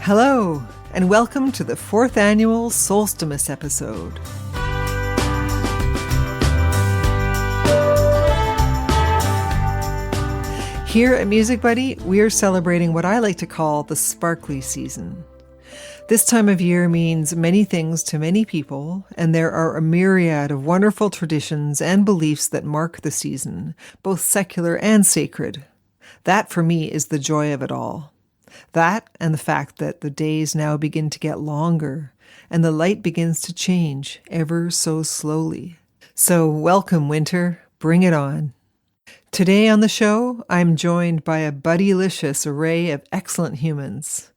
Hello, and welcome to the 4th Annual Solstimas episode. Here at Music Buddy, we are celebrating what I like to call the sparkly season. This time of year means many things to many people, and there are a myriad of wonderful traditions and beliefs that mark the season, both secular and sacred. That, for me, is the joy of it all. That and the fact that the days now begin to get longer and the light begins to change ever so slowly. So welcome, winter. Bring it on. Today on the show, I'm joined by a buddylicious array of excellent humans.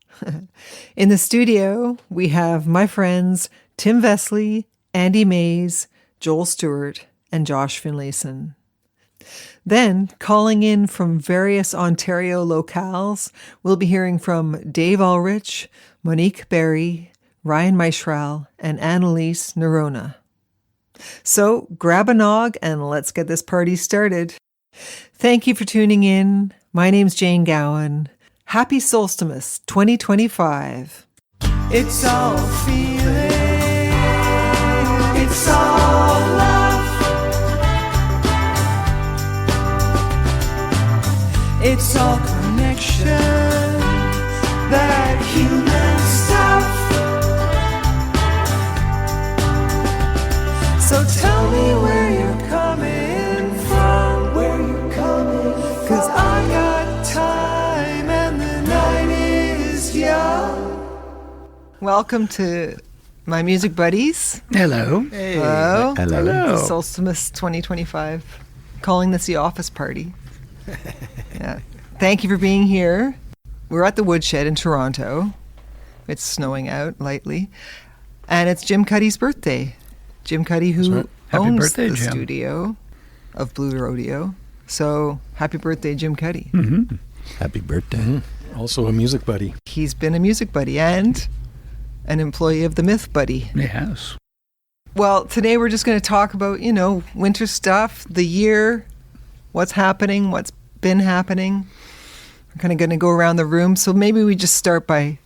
In the studio, we have my friends Tim Vesely, Andy Maize, Joel Stewart, and Josh Finlayson. Then, calling in from various Ontario locales, we'll be hearing from Dave Ullrich, Monique Barry, Ryan Myshrall, and Annelise Noronha. So, grab a nog and let's get this party started. Thank you for tuning in. My name's Jane Gowan. Happy Solstimas 2025. It's all feeling. It's all love. It's all connection, that human stuff. So tell me where you're coming from, cause I got time and the night is young. Welcome to my music buddies. Hello. Hey. Hello. Hello. Solstimas 2025. Calling this the office party. Yeah. Thank you for being here. We're at the Woodshed in Toronto. It's snowing out lightly. And it's Jim Cuddy's birthday. Jim Cuddy, who owns birthday, the Jim. studio of Blue Rodeo. So, happy birthday, Jim Cuddy. Mm-hmm. Happy birthday. Mm-hmm. Also a music buddy. He's been a music buddy and an employee of the Myth Buddy. Yes. Well, today we're just going to talk about, winter stuff, the year, what's happening, what's been happening. We're kind of going to go around the room. So maybe we just start by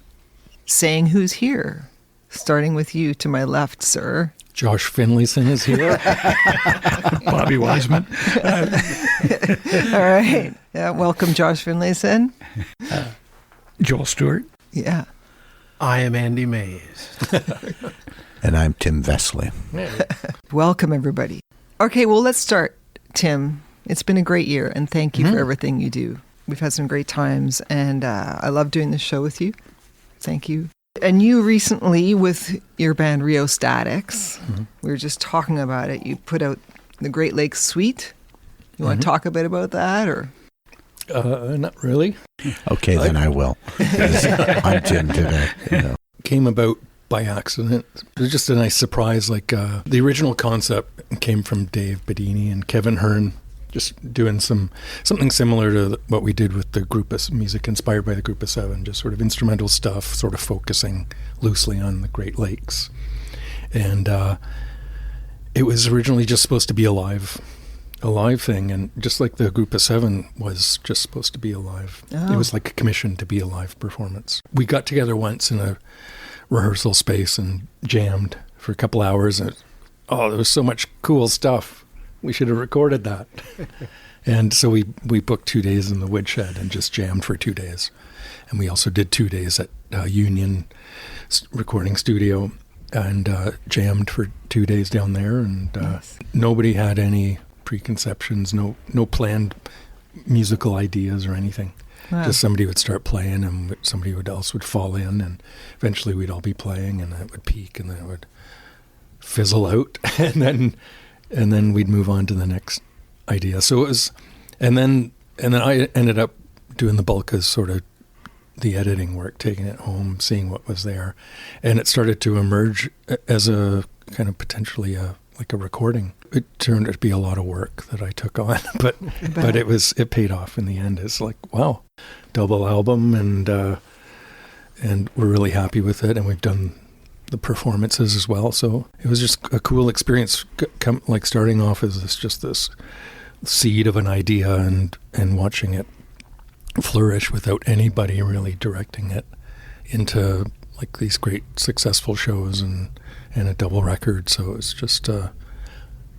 saying who's here. Starting with you to my left, sir. Josh Finlayson is here. Bobby Wiseman. All right. Yeah, welcome, Josh Finlayson. Joel Stewart. Yeah. I am Andy Maize. And I'm Tim Vesely. Welcome, everybody. Okay, well, let's start. Tim, it's been a great year, and thank you for everything you do. We've had some great times, and I love doing this show with you. Thank you. And you recently, with your band Rio Statics, we were just talking about it. You put out the Great Lakes Suite. You want to talk a bit about that, or? Not really. Okay, then I will. I'm Tim today. Came about by accident. It was just a nice surprise. The original concept came from Dave Bedini and Kevin Hearn, just doing something similar to what we did with the group of music inspired by the Group of Seven, just sort of instrumental stuff, sort of focusing loosely on the Great Lakes. And it was originally just supposed to be a live thing, and just like the Group of Seven was just supposed to be a live. Oh. It was like a commission to be a live performance. We got together once in a rehearsal space and jammed for a couple hours, and there was so much cool stuff. We should have recorded that. And so we booked 2 days in the Woodshed and just jammed for 2 days. And we also did 2 days at Union Recording Studio and jammed for 2 days down there. And Nice. Nobody had any preconceptions, no planned musical ideas or anything. Wow. Just somebody would start playing and somebody else would fall in, and eventually we'd all be playing, and it would peak and then it would fizzle out, and then we'd move on to the next idea. So it was, and then I ended up doing the bulk of sort of the editing work, taking it home, seeing what was there, and it started to emerge as a kind of potentially like a recording. It turned out to be a lot of work that I took on, but it paid off in the end. It's like, wow, double album, and we're really happy with it, and we've done the performances as well. So it was just a cool experience, like starting off as this seed of an idea and watching it flourish without anybody really directing it into like these great successful shows and a double record. So it's just a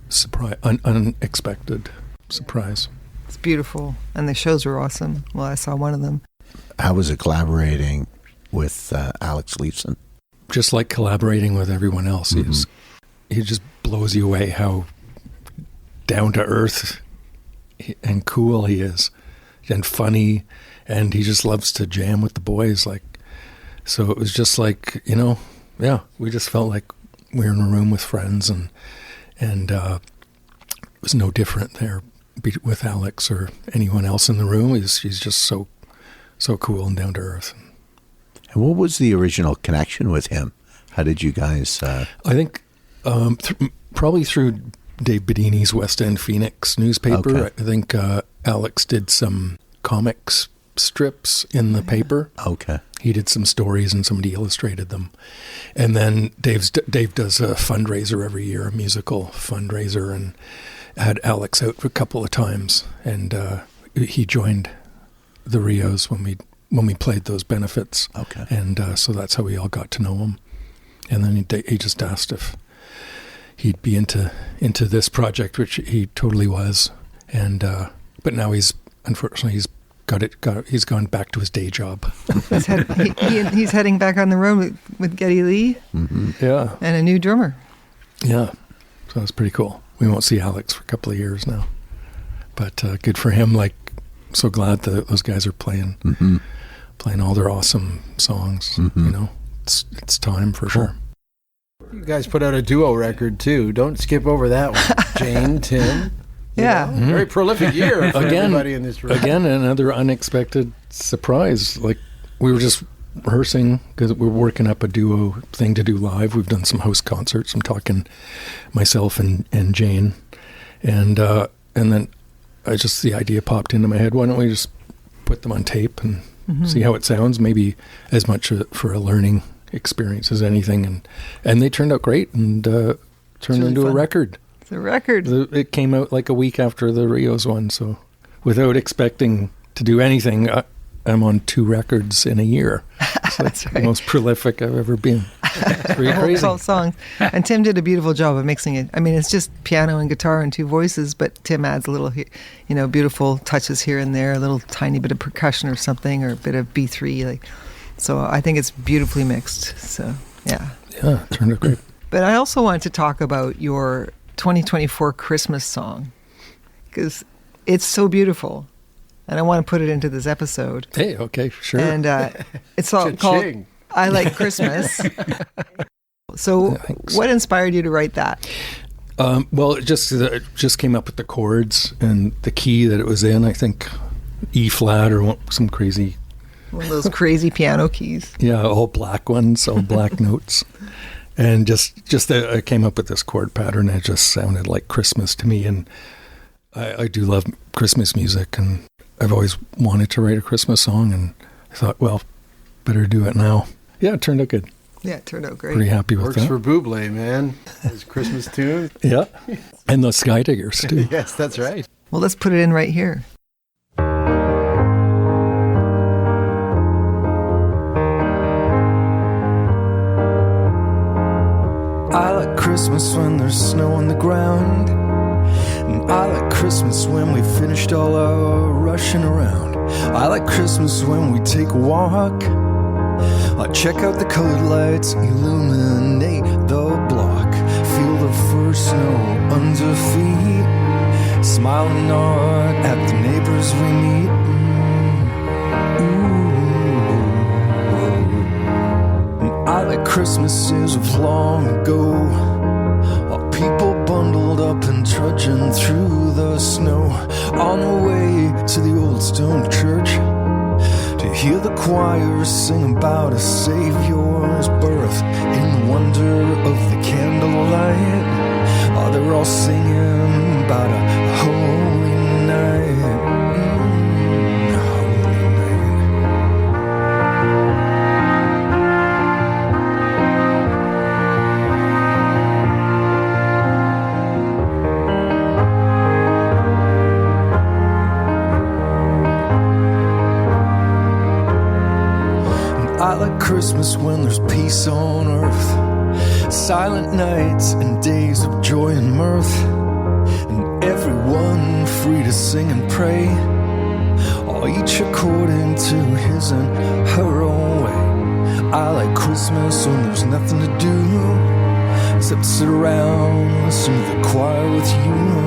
surprise, unexpected surprise. It's beautiful. And the shows were awesome. Well, I saw one of them. How was it collaborating with Alex Lifeson? Just like collaborating with everyone else. He just blows you away how down to earth and cool he is, and funny, and he just loves to jam with the boys. Like, so it was just like, we just felt like we were in a room with friends, and it was no different there with Alex or anyone else in the room. He's just so cool and down to earth. And what was the original connection with him? How did you guys? I think probably through Dave Bedini's West End Phoenix newspaper. Okay. I think Alex did some comics strips in the paper. Okay. He did some stories and somebody illustrated them. And then Dave does a fundraiser every year, a musical fundraiser, and had Alex out a couple of times. And he joined the Rios when we played those benefits. Okay. And so that's how we all got to know him. And then he just asked if he'd be into this project, which he totally was. And but now he's gone back to his day job. He's heading back on the road with Geddy Lee. Mm-hmm. Yeah. And a new drummer. Yeah. So that's pretty cool. We won't see Alex for a couple of years now. But good for him. Like, so glad that those guys are playing all their awesome songs. It's time for sure. You guys put out a duo record too. Don't skip over that one. Jane, Tim. Yeah. Very prolific year for everybody in this room. Again, another unexpected surprise. Like, we were just rehearsing because we're working up a duo thing to do live. We've done some house concerts. I'm talking myself and Jane. And then the idea popped into my head. Why don't we just put them on tape and see how it sounds? Maybe as much for a learning experience as anything. And they turned out great and turned really into fun. a record. It's a record. It came out like a week after the Rios one. So without expecting to do anything, I'm on 2 records in a year. So that's right. the most prolific I've ever been. It's pretty crazy. 12 songs. And Tim did a beautiful job of mixing it. I mean, it's just piano and guitar and 2 voices, but Tim adds a little, beautiful touches here and there, a little tiny bit of percussion or something, or a bit of B3. So I think it's beautifully mixed. So, yeah. Yeah, it turned out great. But I also wanted to talk about your 2024 Christmas song, because it's so beautiful. And I want to put it into this episode. Hey, okay, sure. And it's all called I Like Christmas. So what inspired you to write that? Well, it just came up with the chords and the key that it was in. I think E flat or some crazy... One of those crazy piano keys. Yeah, all black ones, all black notes. And I came up with this chord pattern. It just sounded like Christmas to me. And I do love Christmas music, and I've always wanted to write a Christmas song, and I thought, well, better do it now. Yeah, it turned out good. Yeah, it turned out great. Pretty happy with Works that. for Bublé, man. His Christmas tune. Yeah, and the Skydiggers, too. Yes, that's right. Well, let's put it in right here. I like Christmas when there's snow on the ground, and I like Christmas when we finished all our rushing around. I like Christmas when we take a walk. I check out the colored lights, illuminate the block, feel the first snow under feet, smile and nod at the neighbors we meet. I like Christmases of long ago, all people bundled up and trudging through the snow, on the way to the old stone church, to hear the choir sing about a Savior's birth, in the wonder of the candlelight. Oh, they're all singing about a holy night. Christmas when there's peace on earth, silent nights and days of joy and mirth, and everyone free to sing and pray, all each according to his and her own way. I like Christmas when there's nothing to do except sit around and listen to the choir with you.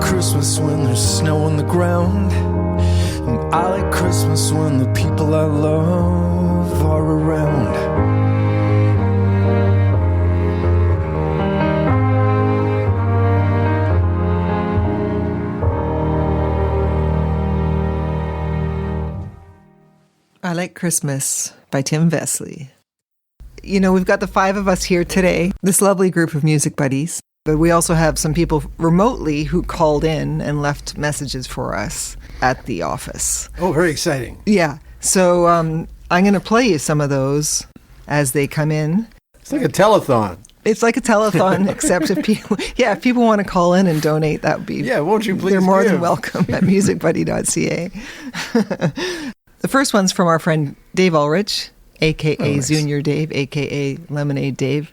Christmas when there's snow on the ground, and I like Christmas when the people I love are around. I Like Christmas by Tim Vesely. You know, we've got the 5 of us here today, this lovely group of music buddies. But we also have some people remotely who called in and left messages for us at the office. Oh, very exciting. Yeah. So I'm going to play you some of those as they come in. It's like a telethon. It's like a telethon, except if people want to call in and donate, that would be... Yeah, won't you please They're more give? than welcome at musicbuddy.ca. The first one's from our friend Dave Ullrich, a.k.a. nice. Junior Dave, a.k.a. Lemonade Dave.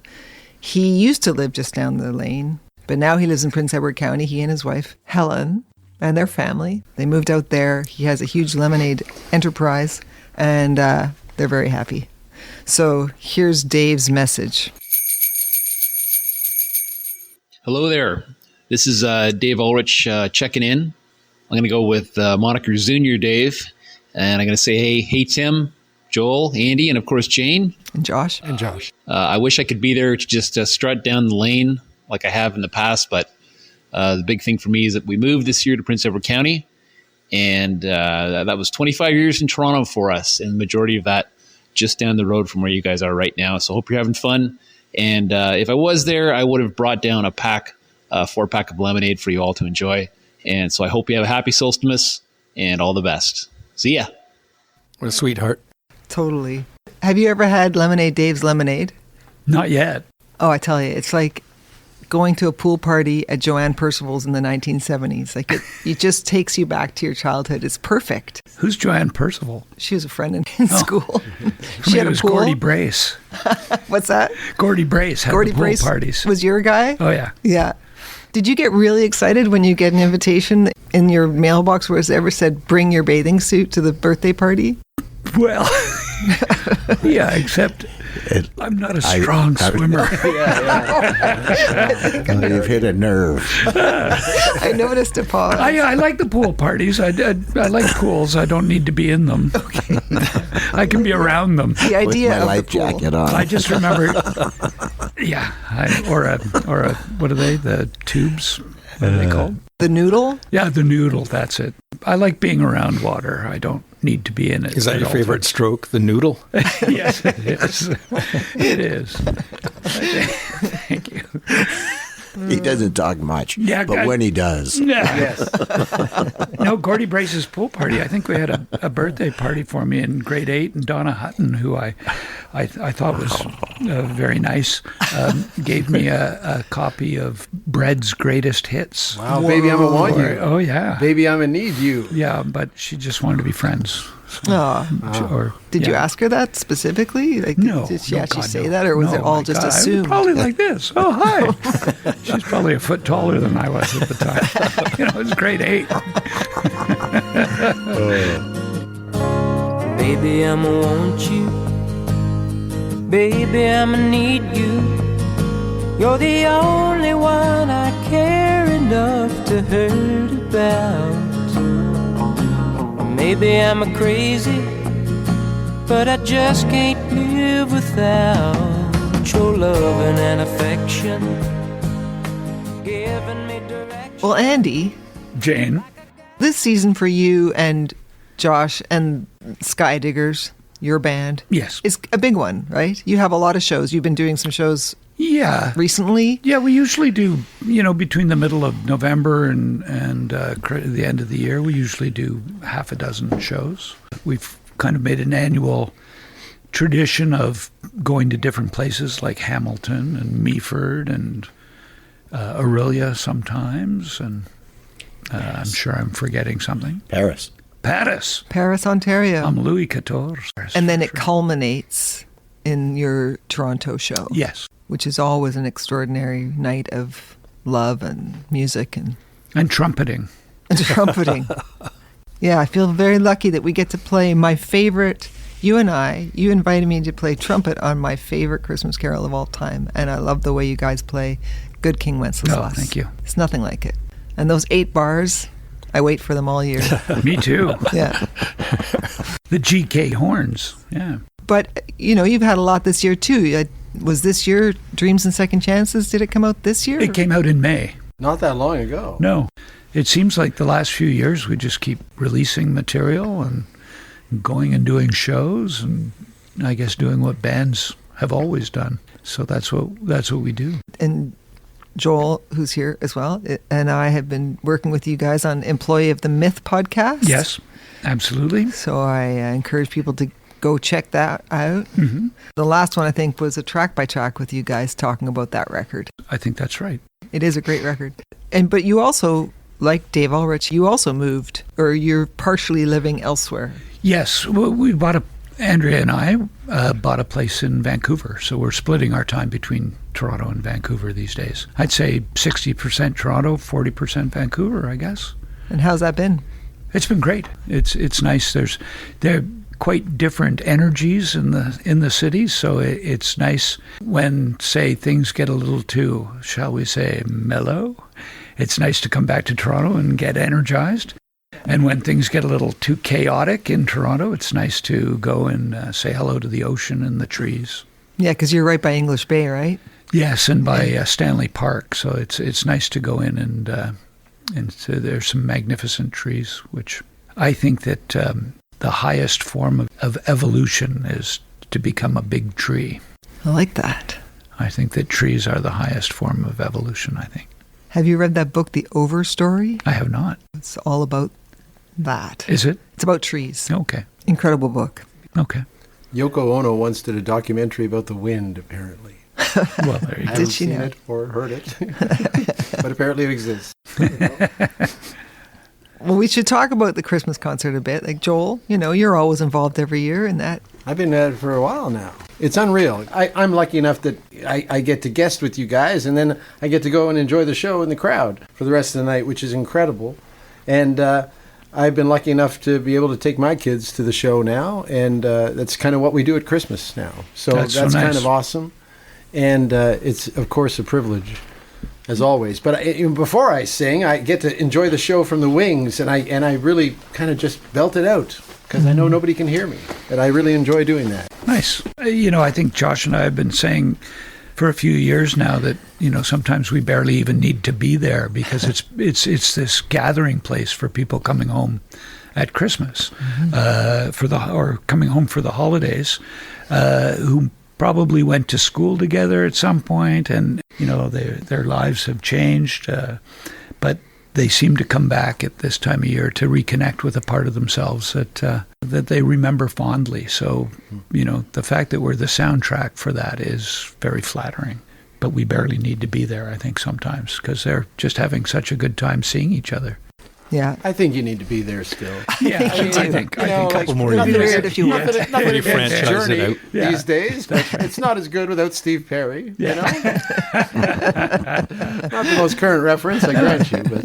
He used to live just down the lane, but now he lives in Prince Edward County. He and his wife, Helen, and their family. They moved out there. He has a huge lemonade enterprise, and they're very happy. So here's Dave's message. Hello there. This is Dave Ullrich checking in. I'm going to go with moniker Junior Dave, and I'm going to say, hey, Tim, Joel, Andy, and of course Jane. And Josh. I wish I could be there to just strut down the lane like I have in the past, but the big thing for me is that we moved this year to Prince Edward County, and that was 25 years in Toronto for us, and the majority of that just down the road from where you guys are right now. So I hope you're having fun. And if I was there, I would have brought down a 4-pack of lemonade for you all to enjoy. And so I hope you have a happy Solstimas and all the best. See ya. What a sweetheart. Totally. Have you ever had Lemonade Dave's Lemonade? Not yet. Oh, I tell you, it's like going to a pool party at Joanne Percival's in the 1970s. Like it just takes you back to your childhood. It's perfect. Who's Joanne Percival? She was a friend in school. She She had a was pool. Gordy Brace. What's that? Gordy Brace had Gordy the pool Brace parties. was your guy? Oh, yeah. Yeah. Did you get really excited when you get an invitation in your mailbox where it ever said, bring your bathing suit to the birthday party? Well, yeah, except I'm not a strong swimmer. You've hit a nerve. I noticed a pause. I like the pool parties. I like pools. I don't need to be in them. Okay. I can be around them. The idea With my of life the pool. jacket on. I just remember, yeah, or a what are they? The tubes? What are they called? The noodle? Yeah, the noodle. That's it. I like being around water. I don't need to be in it. Is that at your all favorite times. stroke, the noodle? Yes, it is. It is. Thank you. He doesn't talk much, Yeah, but when he does. Yes. No, Gordy Brace's pool party. I think we had a birthday party for me in grade 8, and Donna Hutton, who I thought was very nice, gave me a copy of Bread's Greatest Hits. Wow, baby, I'm a want you. Oh, yeah. Baby, I'm a need you. Yeah, but she just wanted to be friends. Oh. Did you ask her that specifically? Like, No. did she no, actually God, say no. that, or was No, it all my just God. assumed? Probably like this. Oh, hi. She's probably a foot taller than I was at the time. It was grade 8. Baby, I'ma want you. Baby, I'ma need you. You're the only one I care enough to hurt about. Maybe I'm a crazy, but I just can't live without your loving and affection, giving me direction. Well, Andy, Jane. this season for you and Josh and Skydiggers, your band, Yes. is a big one, right? You have a lot of shows. You've been doing some shows Yeah. recently? Yeah, we usually do, between the middle of November and the end of the year, we usually do half a dozen shows. We've kind of made an annual tradition of going to different places like Hamilton and Meaford and Aurelia sometimes, and I'm sure I'm forgetting something. Paris. Paris, Ontario. I'm Louis XIV. And then it culminates in your Toronto show. Yes. Which is always an extraordinary night of love and music and trumpeting. And trumpeting. Yeah, I feel very lucky that we get to play my favorite. You invited me to play trumpet on my favorite Christmas carol of all time, and I love the way you guys play Good King Wenceslas. Oh, thank you. It's nothing like it. And those 8 bars, I wait for them all year. Me too. Yeah. The GK horns, yeah. But, you've had a lot this year, too. Was this year Dreams and Second Chances? Did it come out this year? It came out in May. Not that long ago. No. It seems like the last few years we just keep releasing material and going and doing shows and I guess doing what bands have always done. So that's what we do. And Joel, who's here as well, and I have been working with you guys on Employee of the Myth podcast. Yes, absolutely. So I encourage people to go check that out. Mm-hmm. The last one, I think, was a track by track with you guys talking about that record. I think that's right. It is a great record. But you also, like Dave Ullrich, you also moved, or you're partially living elsewhere. Yes, we Andrea and I bought a place in Vancouver, so we're splitting our time between Toronto and Vancouver these days. I'd say 60% Toronto, 40% Vancouver, I guess. And how's that been? It's been great. It's nice. There are quite different energies in the cities, so it's nice when, say, things get a little too, shall we say, mellow. It's nice to come back to Toronto and get energized. And when things get a little too chaotic in Toronto, it's nice to go and say hello to the ocean and the trees. Yeah, because you're right by English Bay, right? Yes, and by Stanley Park. So it's nice to go in and so there's some magnificent trees, which I think that the highest form of evolution is to become a big tree. I like that. I think that trees are the highest form of evolution, I think. Have you read that book, The Overstory? I have not. It's all about that. Is it? It's about trees. Okay. Incredible book. Okay. Yoko Ono once did a documentary about the wind, apparently. Well, there you go. I haven't seen it or heard it, but apparently it exists. Well, we should talk about the Christmas concert a bit. Like, Joel, you're always involved every year in that. I've been at it for a while now. It's unreal. I'm lucky enough that I get to guest with you guys, and then I get to go and enjoy the show in the crowd for the rest of the night, which is incredible. And I've been lucky enough to be able to take my kids to the show now, and that's kind of what we do at Christmas now. So that's so nice. Kind of awesome. And it's, of course, a privilege, as always. But before I sing, I get to enjoy the show from the wings, and I really kind of just belt it out, because I know nobody can hear me, and I really enjoy doing that. Nice. I think Josh and I have been saying for a few years now that, sometimes we barely even need to be there, because it's this gathering place for people coming home at Christmas, or coming home for the holidays, who probably went to school together at some point, and their lives have changed, but they seem to come back at this time of year to reconnect with a part of themselves that they remember fondly. So, the fact that we're the soundtrack for that is very flattering. But we barely need to be there, I think, sometimes, because they're just having such a good time seeing each other. Yeah. I think you need to be there still. Yeah, I think a couple more Nothing years. weird if you want. Nothing You franchise journey it out. these days. But it's not as good without Steve Perry. Not the most current reference, I grant you. But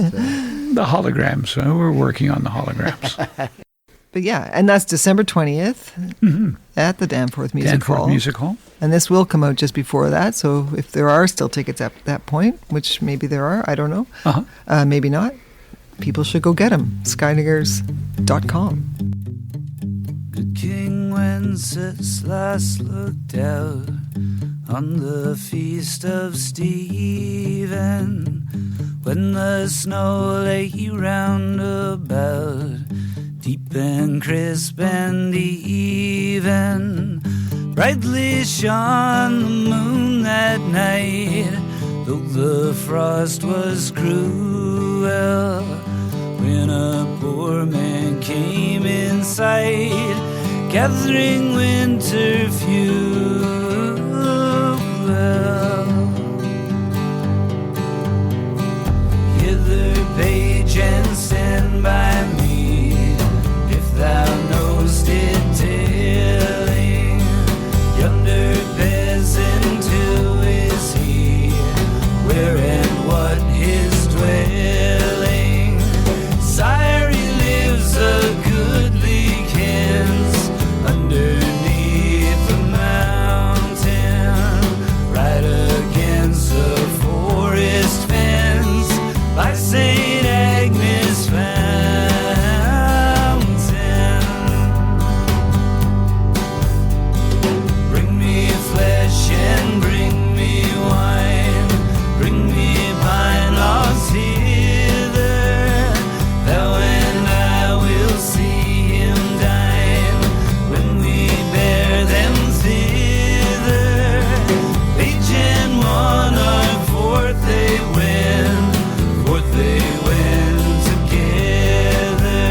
The holograms. We're working on the holograms. But yeah, and that's December 20th at the Danforth Music Hall. Danforth Music Hall. And this will come out just before that, so if there are still tickets at that point, which maybe there are, I don't know, maybe not, people should go get them. Skydiggers.com. Good King Wenceslas looked out on the feast of Stephen, when the snow lay round about, deep and crisp and even. Brightly shone the moon that night, though the frost was cruel. When a poor man came in sight, gathering winter fuel. Hither, page, and stand by me, if thou knowst it telling. Yonder peasant, who is he? Where and what his dwelling? Sire, he lives a goodly kens underneath the mountain, right against the forest fence by St. Agnes Fountain. Bring me flesh and bring me wine, bring me pine logs hither, thou and I will see him dine, when we bear them thither. Page and monarch, forth they went together,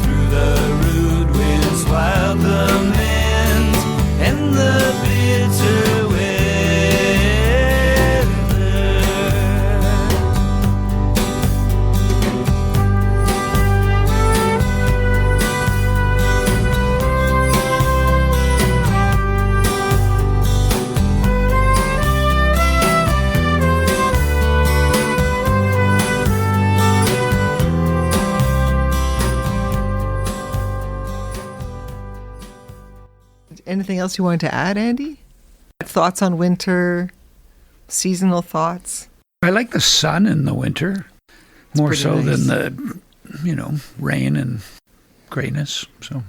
through the rude winds, wild lament, and the bitter weather. Anything else you wanted to add, Andy? Thoughts on winter, seasonal thoughts? I like the sun in the winter more pretty so nice. than the, rain and grayness. So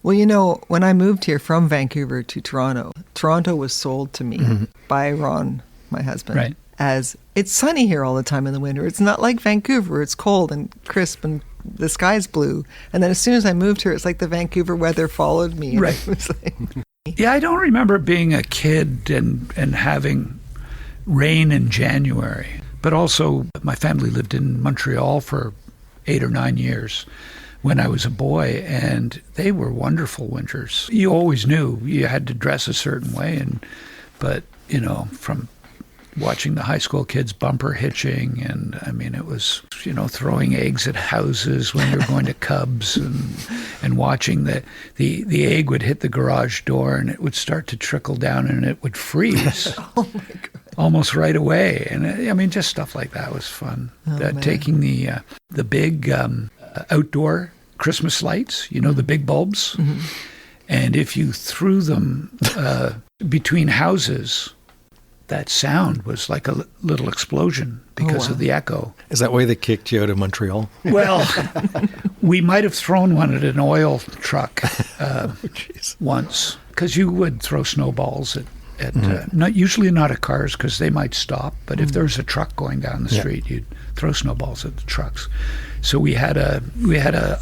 Well, when I moved here from Vancouver to Toronto, Toronto was sold to me by Ron, my husband, Right. as it's sunny here all the time in the winter. It's not like Vancouver. It's cold and crisp and the sky's blue. And then as soon as I moved here, it's like the Vancouver weather followed me. And Right. it was like, yeah, I don't remember being a kid and having rain in January. But also, my family lived in Montreal for 8 or 9 years when I was a boy, and they were wonderful winters. You always knew you had to dress a certain way, but from watching the high school kids bumper hitching, and it was throwing eggs at houses when you're going to Cubs, and watching the egg would hit the garage door and it would start to trickle down and it would freeze. oh my God. Almost right away. And just stuff like that was fun. Man. Taking the big outdoor Christmas lights, the big bulbs, and if you threw them between houses, that sound was like a little explosion because of the echo. Is that why they kicked you out of Montreal? Well, we might have thrown one at an oil truck once, because you would throw snowballs at usually not at cars because they might stop, but if there's a truck going down the street, you'd throw snowballs at the trucks. So we had a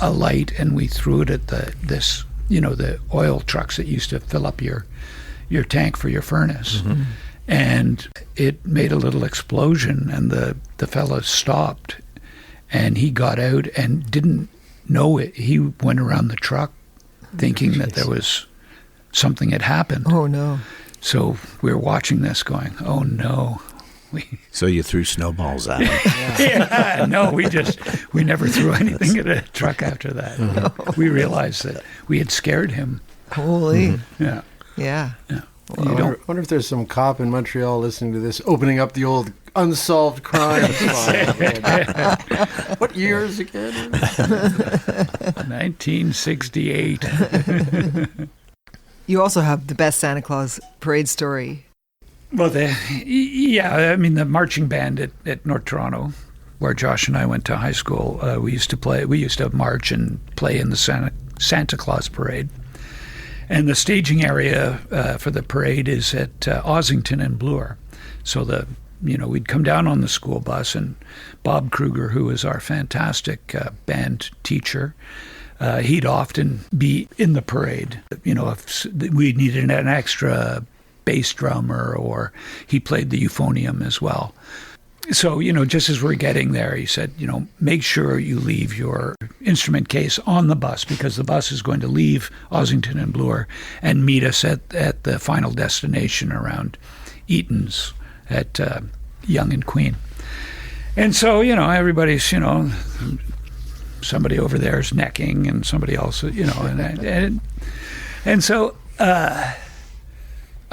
light, and we threw it at the oil trucks that used to fill up your tank for your furnace. And it made a little explosion, and the fella stopped, and he got out and didn't know it. He went around the truck thinking that there was something had happened. Oh, no. So we were watching this going, oh, no. So you threw snowballs at him. Yeah, no, we never threw anything at a truck after that. No. We realized that we had scared him. Holy. Yeah. Yeah. I wonder if there's some cop in Montreal listening to this, opening up the old unsolved crimes file. What year is it again? 1968. You also have the best Santa Claus parade story. Well, the marching band at North Toronto, where Josh and I went to high school, we used to march and play in the Santa Claus parade. And the staging area for the parade is at Ossington and Bloor. So we'd come down on the school bus, and Bob Kruger, who is our fantastic band teacher, he'd often be in the parade. If we needed an extra bass drummer, or he played the euphonium as well. So, just as we're getting there, he said, make sure you leave your instrument case on the bus, because the bus is going to leave Ossington and Bloor and meet us at the final destination around Eaton's at Yonge and Queen. And so, everybody's, somebody over there is necking and somebody else, and so I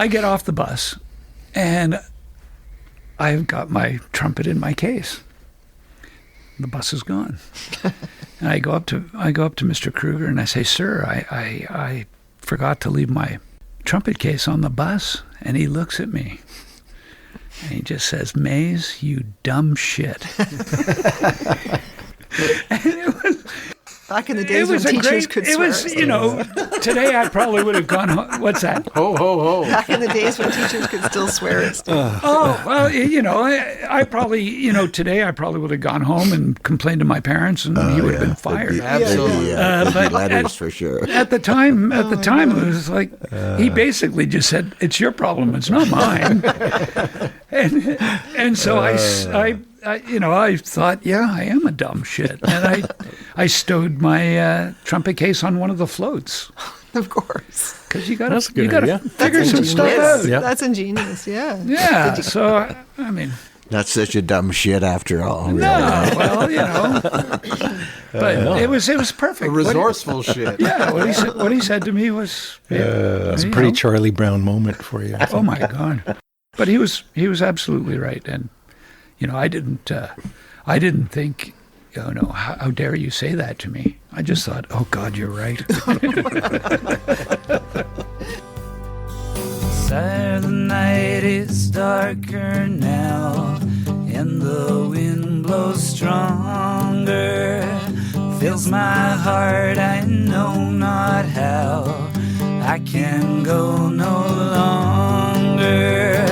get off the bus and I've got my trumpet in my case. The bus is gone. And I go up to Mr. Kruger and I say, "Sir, I forgot to leave my trumpet case on the bus." And he looks at me and he just says, "Maize, you dumb shit." And it was back in the days when teachers could swear. It was, today I probably would have gone home. What's that? Ho, ho, ho. Back in the days when teachers could still swear and stuff. Oh, well, I probably, today I probably would have gone home and complained to my parents, and he would have been fired. Absolutely. But letters for sure. At the time, it was like, he basically just said, "It's your problem, it's not mine." and so I thought, yeah, I am a dumb shit. And I stowed my trumpet case on one of the floats. Of course. Because you got to idea. figure some stuff out. Yeah. That's ingenious, yeah. Yeah, so, I mean... Not such a dumb shit after all. Really. No, well, but it was perfect. A resourceful shit. Yeah, what he said to me was... That's a pretty Charlie Brown moment for you. Oh, my God. But he was absolutely right. And, I didn't think, how dare you say that to me? I just thought, oh, God, you're right. The night is darker now, and the wind blows stronger. Fills my heart, I know not how. I can go no longer.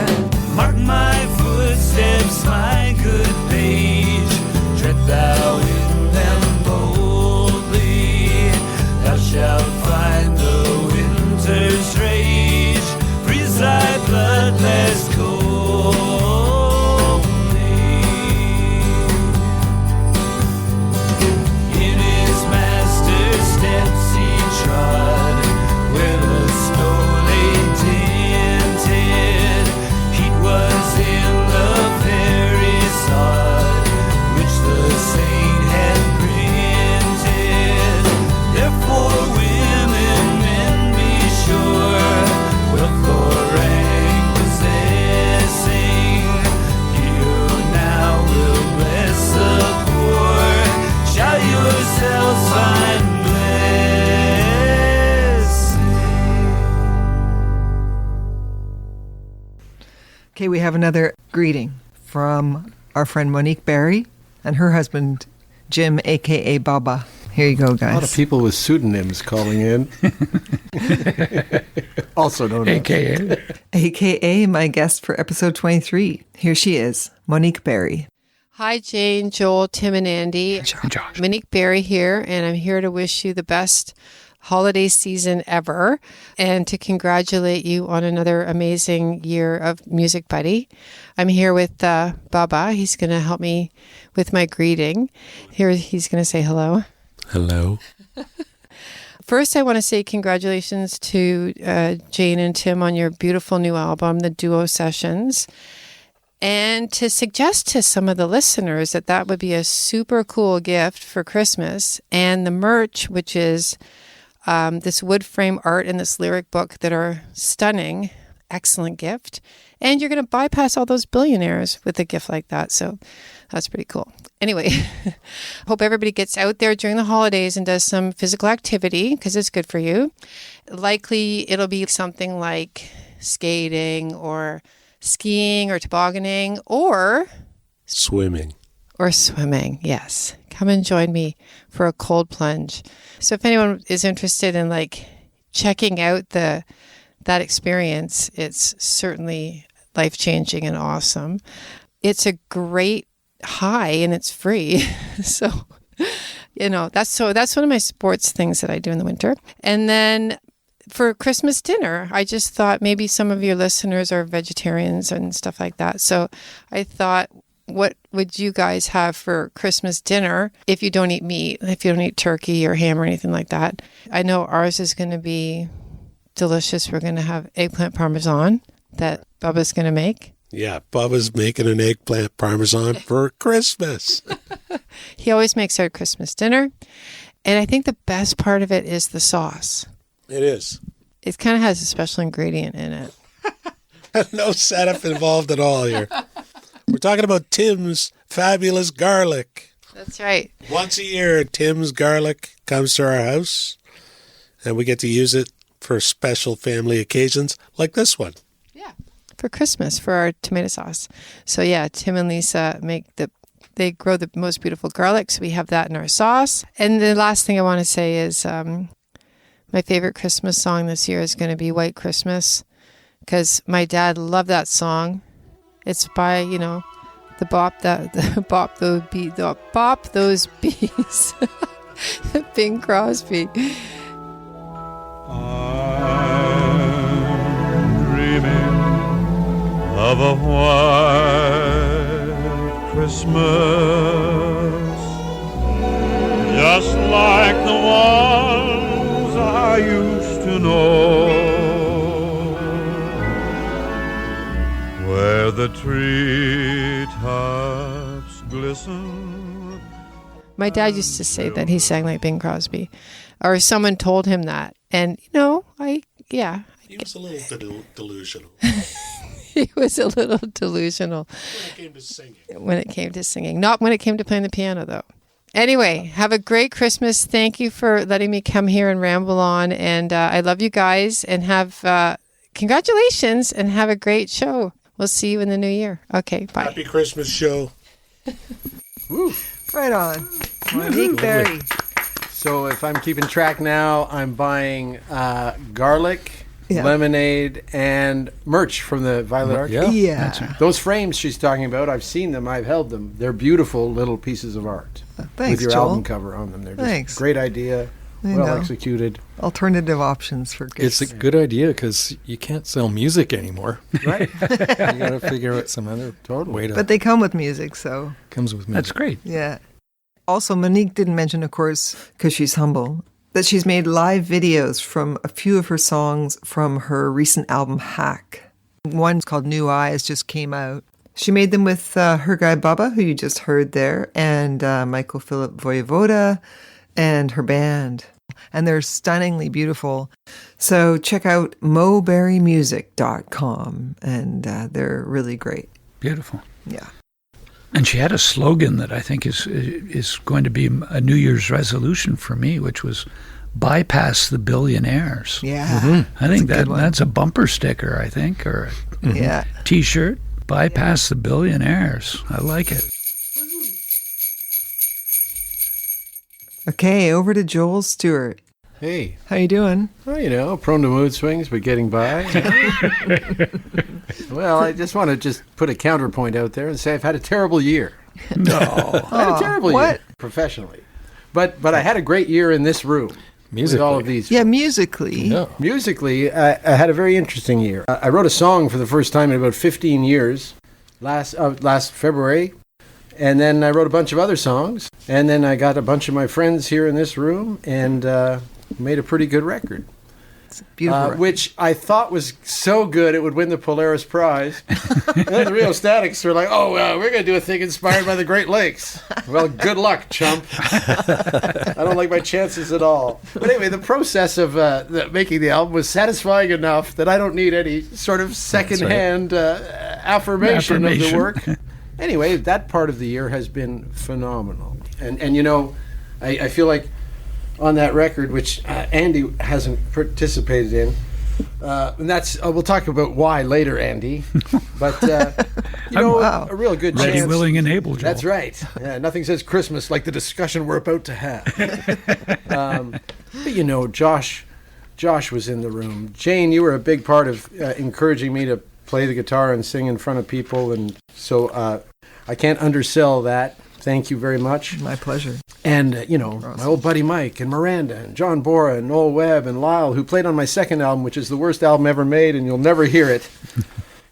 Mark my footsteps, my good page. Tread thou in them boldly. Thou shalt find the winter's rage. Freeze thy bloodless coldly. In his master's steps he trod, where the snow lay tinted. Heat was in the fairy sod, which the saint had printed. Therefore women, men, be sure, wealth or rank possessing, you now will bless the poor. Shall yourselves find blessing. Okay, we have another greeting from our friend Monique Barry and her husband, Jim, a.k.a. Baba. Here you go, guys. A lot of people with pseudonyms calling in. Also known as... AKA. A.k.a. my guest for episode 23. Here she is, Monique Barry. Hi, Jane, Joel, Tim, and Andy. Josh. Monique Barry here, and I'm here to wish you the best holiday season ever and to congratulate you on another amazing year of Music Buddy. I'm here with Baba. He's going to help me with my greeting. Here, he's going to say hello. Hello. First, I want to say congratulations to Jane and Tim on your beautiful new album, The Duo Sessions. And to suggest to some of the listeners that would be a super cool gift for Christmas. And the merch, which is this wood frame art and this lyric book that are stunning, excellent gift. And you're going to bypass all those billionaires with a gift like that. So that's pretty cool. Anyway, hope everybody gets out there during the holidays and does some physical activity because it's good for you. Likely it'll be something like skating or skiing or tobogganing or swimming. Or swimming, yes. Come and join me for a cold plunge. So if anyone is interested in checking out that experience, it's certainly life-changing and awesome. It's a great high and it's free. So, that's one of my sports things that I do in the winter. And then for Christmas dinner, I just thought maybe some of your listeners are vegetarians and stuff like that. So I thought, what would you guys have for Christmas dinner if you don't eat meat, if you don't eat turkey or ham or anything like that? I know ours is going to be delicious. We're going to have eggplant parmesan that Bubba's going to make. Yeah, Bubba's making an eggplant parmesan for Christmas. He always makes our Christmas dinner. And I think the best part of it is the sauce. It is. It kind of has a special ingredient in it. No setup involved at all here. We're talking about Tim's fabulous garlic. That's right. Once a year, Tim's garlic comes to our house, and we get to use it for special family occasions like this one. Yeah. For Christmas, for our tomato sauce. So yeah, Tim and Lisa they grow the most beautiful garlic, so we have that in our sauce. And the last thing I want to say is my favorite Christmas song this year is going to be White Christmas, because my dad loved that song. It's by, the bop those bees. Bing Crosby. I'm dreaming of a white Christmas, just like the ones I used to know, where the treetops glisten. My dad used to say that he sang like Bing Crosby, or someone told him that. And, He was a little delusional. He was a little delusional. When it came to singing. Not when it came to playing the piano, though. Anyway, have a great Christmas. Thank you for letting me come here and ramble on. And I love you guys. And have congratulations and have a great show. We'll see you in the new year. Okay, bye. Happy Christmas show. Woo. Right on. Monique Barry. So if I'm keeping track now, I'm buying garlic, lemonade, and merch from the Violet Arch. Yeah. That's right. Those frames she's talking about, I've seen them, I've held them. They're beautiful little pieces of art. Thanks, with your Joel. album cover on them. They're just Thanks. great idea, I well know. executed. Alternative options for gifts. It's a good idea because you can't sell music anymore. Right. You got to figure out some other way to. But they come with music, so comes with music. That's great. yeah. Also, Monique didn't mention, of course, because she's humble, that she's made live videos from a few of her songs from her recent album, Hack. One's called New Eyes, just came out. She made them with her guy Bubba, who you just heard there, and Michael Philip Voivoda, and her band. And they're stunningly beautiful. So check out moberrymusic.com, and they're really great. Beautiful. Yeah. And she had a slogan that I think is going to be a New Year's resolution for me, which was bypass the billionaires. Yeah. Mm-hmm. I think That's a good one. that's a bumper sticker, I think, or a Yeah. T-shirt. Bypass the billionaires. I like it. Okay, over to Joel Stewart. Hey. How you doing? Well, prone to mood swings, but getting by. Well, I just want to put a counterpoint out there and say I've had a terrible year. No. I had a terrible year professionally. But I had a great year in this room. Musically. With all of these. Yeah, musically. No. Musically, I had a very interesting year. I wrote a song for the first time in about 15 years last February. And then I wrote a bunch of other songs. And then I got a bunch of my friends here in this room and made a pretty good record. It's beautiful. Which I thought was so good it would win the Polaris Prize. And then the Rio Statics were like, we're going to do a thing inspired by the Great Lakes. Well, good luck, chump. I don't like my chances at all. But anyway, the process of making the album was satisfying enough that I don't need any sort of secondhand affirmation of the work. Anyway, that part of the year has been phenomenal. And I feel like on that record, which Andy hasn't participated in, and that's we'll talk about why later, Andy. But a real good chance. Ready, willing, and able, Joel. That's right. Yeah, nothing says Christmas like the discussion we're about to have. But Josh was in the room. Jane, you were a big part of encouraging me to play the guitar and sing in front of people, and so I can't undersell that. Thank you very much. My pleasure. And, my old buddy Mike and Miranda and John Bora and Noel Webb and Lyle, who played on my second album, which is the worst album ever made, and you'll never hear it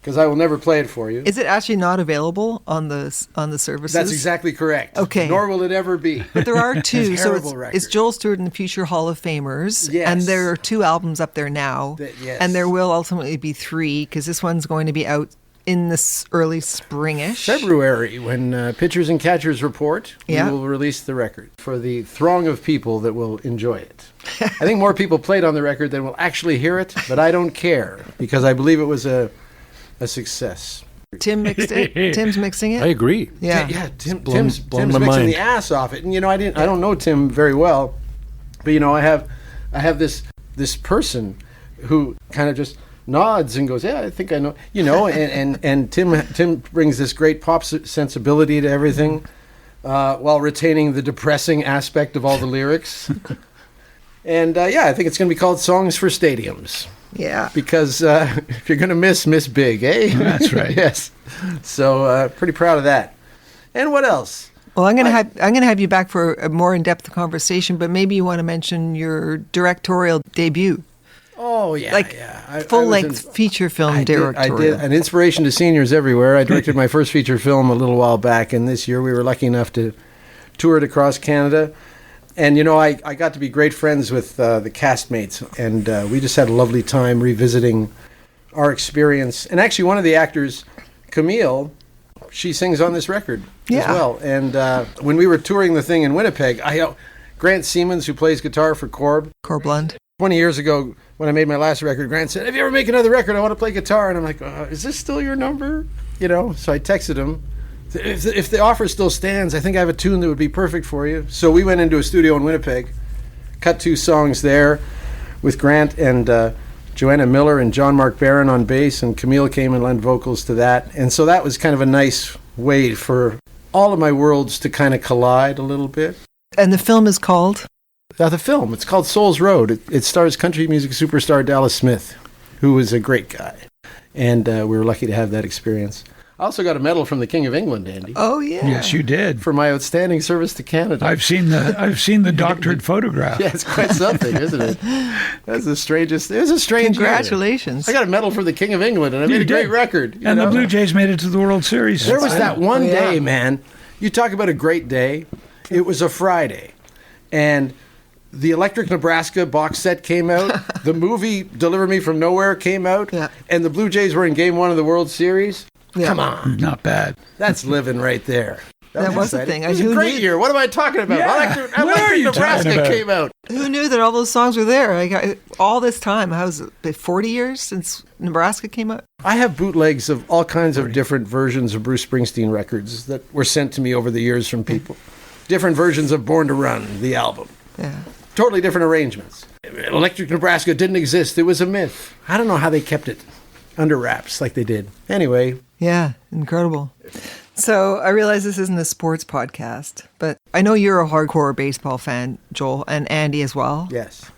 because I will never play it for you. Is it actually not available on the services? That's exactly correct. Okay. Nor will it ever be. But there are two. So Terrible record. it's Joel Stewart and the Future Hall of Famers. Yes. And there are 2 albums up there now. Yes. And there will ultimately be 3 because this one's going to be out in this early springish. February, when Pitchers and Catchers report, Yeah. we will release the record for the throng of people that will enjoy it. I think more people played on the record than will actually hear it, but I don't care because I believe it was a success. Tim mixed it. Tim's mixing it. I agree. Yeah. Yeah, blown Tim's my mixing mind. the ass off it. And I don't know Tim very well, but I have this person who kind of just nods and goes, yeah, I think I know, and Tim brings this great pop sensibility to everything, while retaining the depressing aspect of all the lyrics. And I think it's going to be called Songs for Stadiums. Yeah. Because if you're going to miss big, eh? That's right. Yes. So pretty proud of that. And what else? Well, I'm going to have you back for a more in-depth conversation, but maybe you want to mention your directorial debut. Oh, yeah. Full-length feature film directorial. I did an inspiration to seniors everywhere. I directed my first feature film a little while back, and this year we were lucky enough to tour it across Canada. And, I got to be great friends with the castmates, and we just had a lovely time revisiting our experience. And actually, one of the actors, Camille, she sings on this record as well. And when we were touring the thing in Winnipeg, Grant Siemens, who plays guitar for Corb Lund. 20 years ago, when I made my last record, Grant said, "If you ever make another record, I want to play guitar." And I'm like, "Is this still your number?" So I texted him, if the offer still stands, I think I have a tune that would be perfect for you. So we went into a studio in Winnipeg, cut 2 songs there with Grant and Joanna Miller and John Mark Barron on bass, and Camille came and lent vocals to that. And so that was kind of a nice way for all of my worlds to kind of collide a little bit. And the film is called? It's called Souls Road. It stars country music superstar Dallas Smith, who was a great guy. And we were lucky to have that experience. I also got a medal from the King of England, Andy. Oh, yeah. Yes, you did. For my outstanding service to Canada. I've seen the doctored photograph. Yeah, it's quite something, isn't it? That's the strangest. It was a strange Congratulations. year. I got a medal from the King of England, and I made a great record. And the Blue Jays made it to the World Series. There was that one day, man. You talk about a great day. It was a Friday. And the Electric Nebraska box set came out. The movie Deliver Me From Nowhere came out. Yeah. And the Blue Jays were in Game 1 of the World Series. Yeah. Come on. Not bad. That's living right there. That was the exciting. thing. It was a great year. What am I talking about? Yeah. Electric What are you Nebraska talking about? came out. Who knew that all those songs were there? I got all this time. How was it? 40 years since Nebraska came out? I have bootlegs of all kinds of different versions of Bruce Springsteen records that were sent to me over the years from people. Different versions of Born to Run, the album. Yeah. Totally different arrangements. Electric Nebraska didn't exist. It was a myth. I don't know how they kept it under wraps like they did. Anyway. Yeah, incredible. So I realize this isn't a sports podcast, but I know you're a hardcore baseball fan, Joel, and Andy as well. Yes.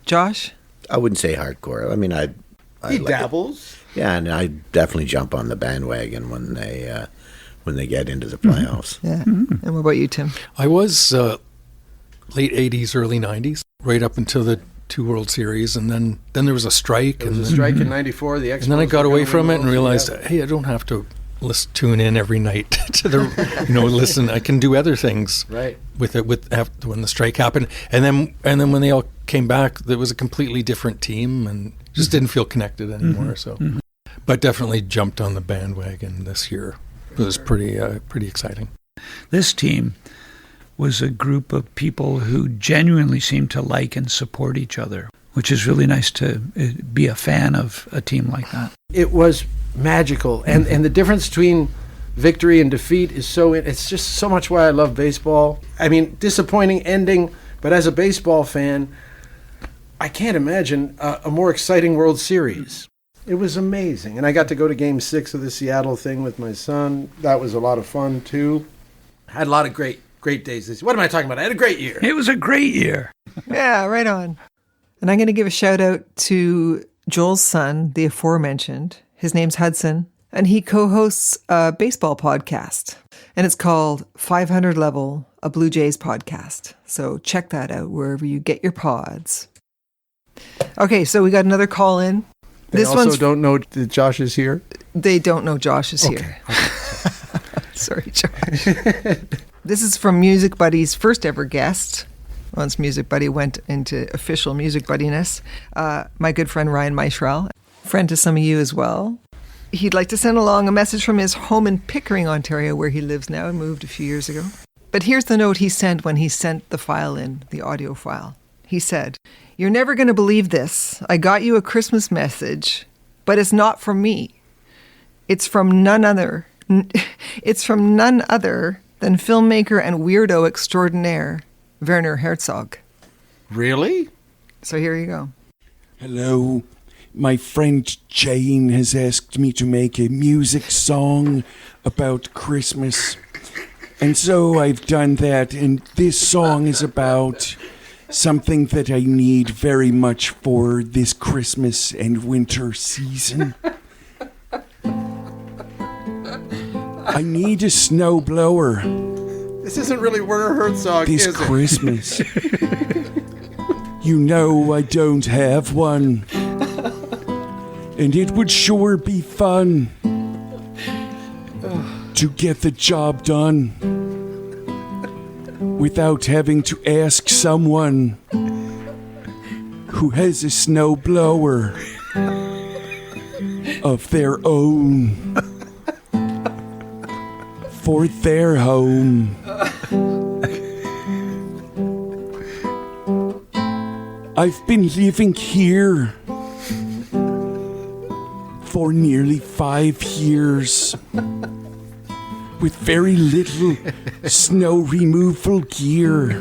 Josh? I wouldn't say hardcore. I mean, I He like dabbles. it. Yeah, and I definitely jump on the bandwagon when they get into the playoffs. Yeah. And what about you, Tim? I was late 80s, early 90s, right up until the 2 World Series, and then there was a strike. There was a strike in 94. The Expos and then I got away from it and realized, yeah. hey, I don't have to tune in every night to the, listen. I can do other things. Right. With after when the strike happened, and then when they all came back, there was a completely different team, and just didn't feel connected anymore. So, but definitely jumped on the bandwagon this year. It was pretty exciting. This team was a group of people who genuinely seemed to like and support each other, which is really nice to be a fan of a team like that. It was magical. And the difference between victory and defeat is it's just so much why I love baseball. I mean, disappointing ending, but as a baseball fan, I can't imagine a more exciting World Series. It was amazing. And I got to go to Game 6 of the Seattle thing with my son. That was a lot of fun, too. I had a lot of great days this year. What am I talking about? I had a great year. It was a great year. Yeah, right on. And I'm going to give a shout out to Joel's son, the aforementioned. His name's Hudson, and he co-hosts a baseball podcast, and it's called 500 Level, a Blue Jays podcast. So check that out wherever you get your pods. Okay, so we got another call in. They also don't know that Josh is here? They don't know Josh is here. Sorry, Josh. This is from Music Buddy's first ever guest. Once Music Buddy went into official Music Buddiness, my good friend Ryan Myshrall, friend to some of you as well. He'd like to send along a message from his home in Pickering, Ontario, where he lives now and moved a few years ago. But here's the note he sent when he sent the file in, the audio file. He said, "You're never going to believe this. I got you a Christmas message, but it's not from me. It's from none other. It's from none other than filmmaker and weirdo extraordinaire, Werner Herzog." Really? So here you go. Hello. My friend Jane has asked me to make a music song about Christmas. And so I've done that, and this song is about something that I need very much for this Christmas and winter season. I need a snowblower. This isn't really Werner Herzog, This is it? Christmas. You know I don't have one. And it would sure be fun to get the job done without having to ask someone who has a snowblower of their own for their home. I've been living here for nearly 5 years with very little snow removal gear.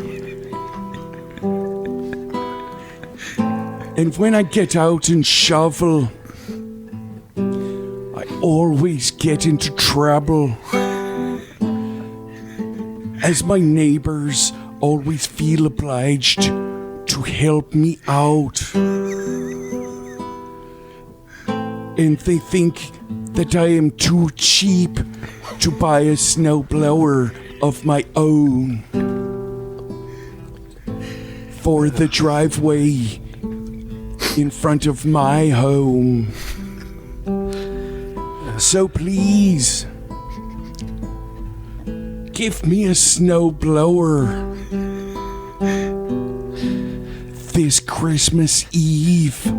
And when I get out and shovel, I always get into trouble, as my neighbors always feel obliged to help me out. And they think that I am too cheap to buy a snowblower of my own for the driveway in front of my home. So please, give me a snowblower this Christmas Eve.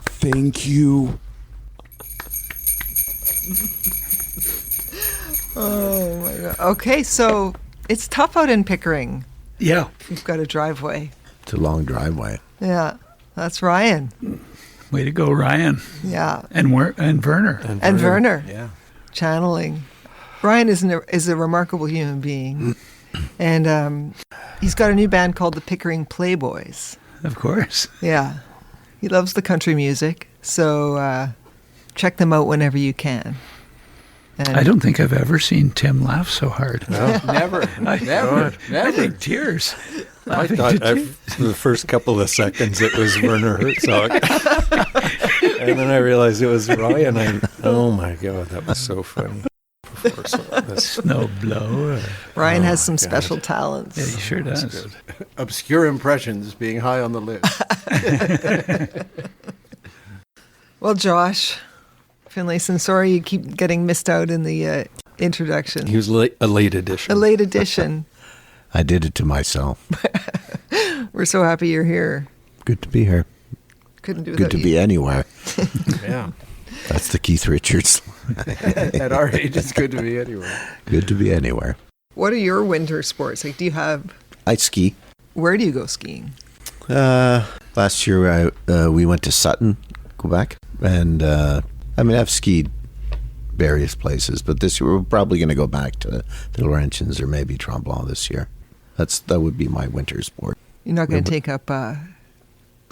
Thank you. Oh my God. Okay, so it's tough out in Pickering. Yeah. You've got a driveway. It's a long driveway. Yeah, that's Ryan. Way to go, Ryan. Yeah. And Werner. And Werner. Yeah. Channeling. Ryan is a remarkable human being. And he's got a new band called the Pickering Playboys. Of course. Yeah. He loves the country music, so check them out whenever you can. And I don't think I've ever seen Tim laugh so hard. No, never. Never. I think tears. I thought for the first couple of seconds it was Werner Herzog. And then I realized it was Ryan. Oh my God, that was so funny. Snowblower. Ryan has some special talents. Yeah, he sure does. Obscure impressions being high on the list. Well, Josh Finlayson, sorry you keep getting missed out in the introduction. He was a late edition. A late edition. I did it to myself. We're so happy you're here. Good to be here. Couldn't do Good to be anywhere. Yeah. That's the Keith Richards. At our age, it's good to be anywhere. Good to be anywhere. What are your winter sports? Like, do you have... I ski. Where do you go skiing? Last year we went to Sutton, Quebec. And, I've skied various places, but this year we're probably going to go back to the Laurentians or maybe Tremblant this year. That would be my winter sport. You're not going to take up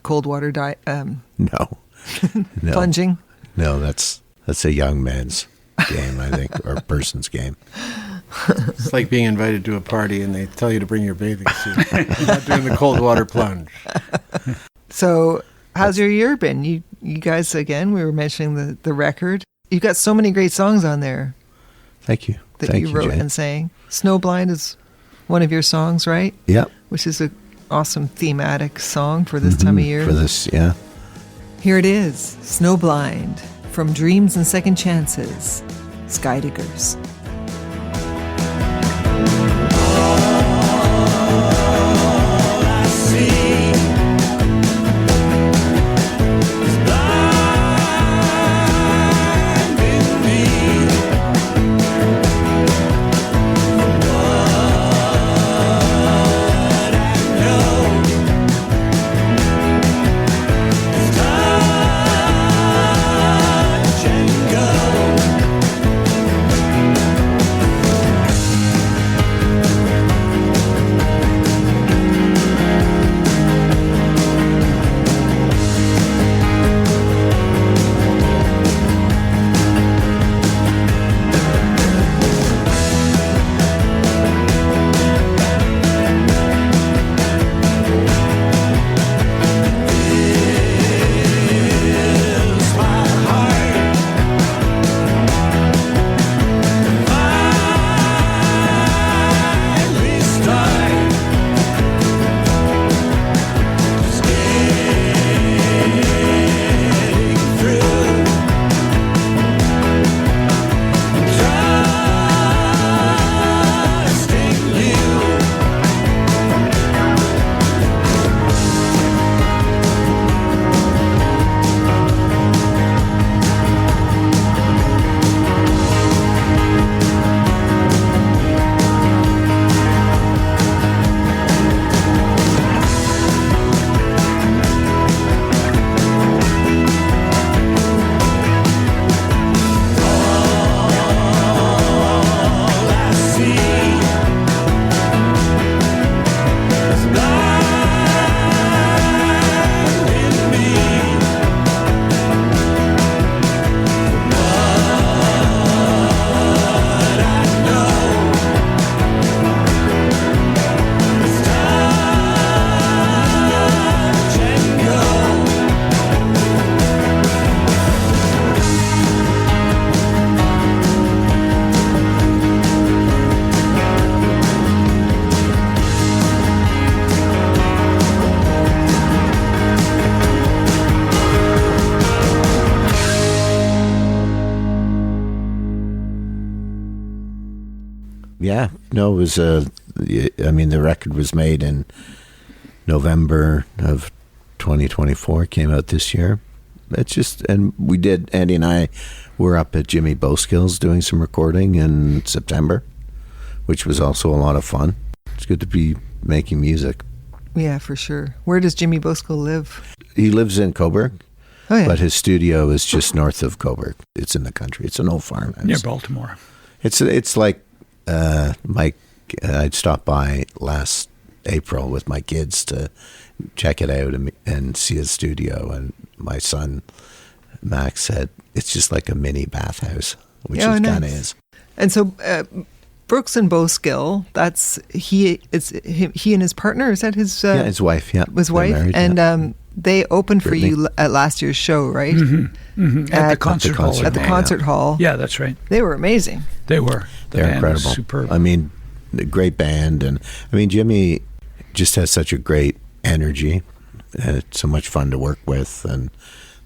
cold water No. No. plunging? No, that's a young man's game, I think, or person's game. It's like being invited to a party and they tell you to bring your bathing suit. I'm not doing the cold water plunge. So, how's your year been? You you guys, again, we were mentioning the record. You've got so many great songs on there. Thank you. That Thank you wrote Jane. and sang. Snowblind is one of your songs, right? Yeah. Which is an awesome thematic song for this time of year. For this, yeah. Here it is, Snowblind, from Dreams and Second Chances, Skydiggers. Yeah, no, it was the record was made in November of 2024, came out this year. It's just, and we did, Andy and I were up at Jimmy Boskill's doing some recording in September, which was also a lot of fun. It's good to be making music. Yeah, for sure. Where does Jimmy Boskill live? He lives in Coburg, yeah. But his studio is just north of Coburg. It's in the country. It's an old farmhouse. Near Baltimore. It's like Mike, I'd stopped by last April with my kids to check it out and see his studio, and my son Max said it's just like a mini bathhouse, which it kind of is. And so Brooks and Boskill, that's he and his partner, is that his his wife, his wife, married, and they opened for you at last year's show, right? Mm-hmm. Mm-hmm. At the concert hall. At the concert hall. Yeah, that's right. They were amazing. They were. They're incredible. Was superb. I mean, a great band, and I mean Jimmy just has such a great energy, and it's so much fun to work with, and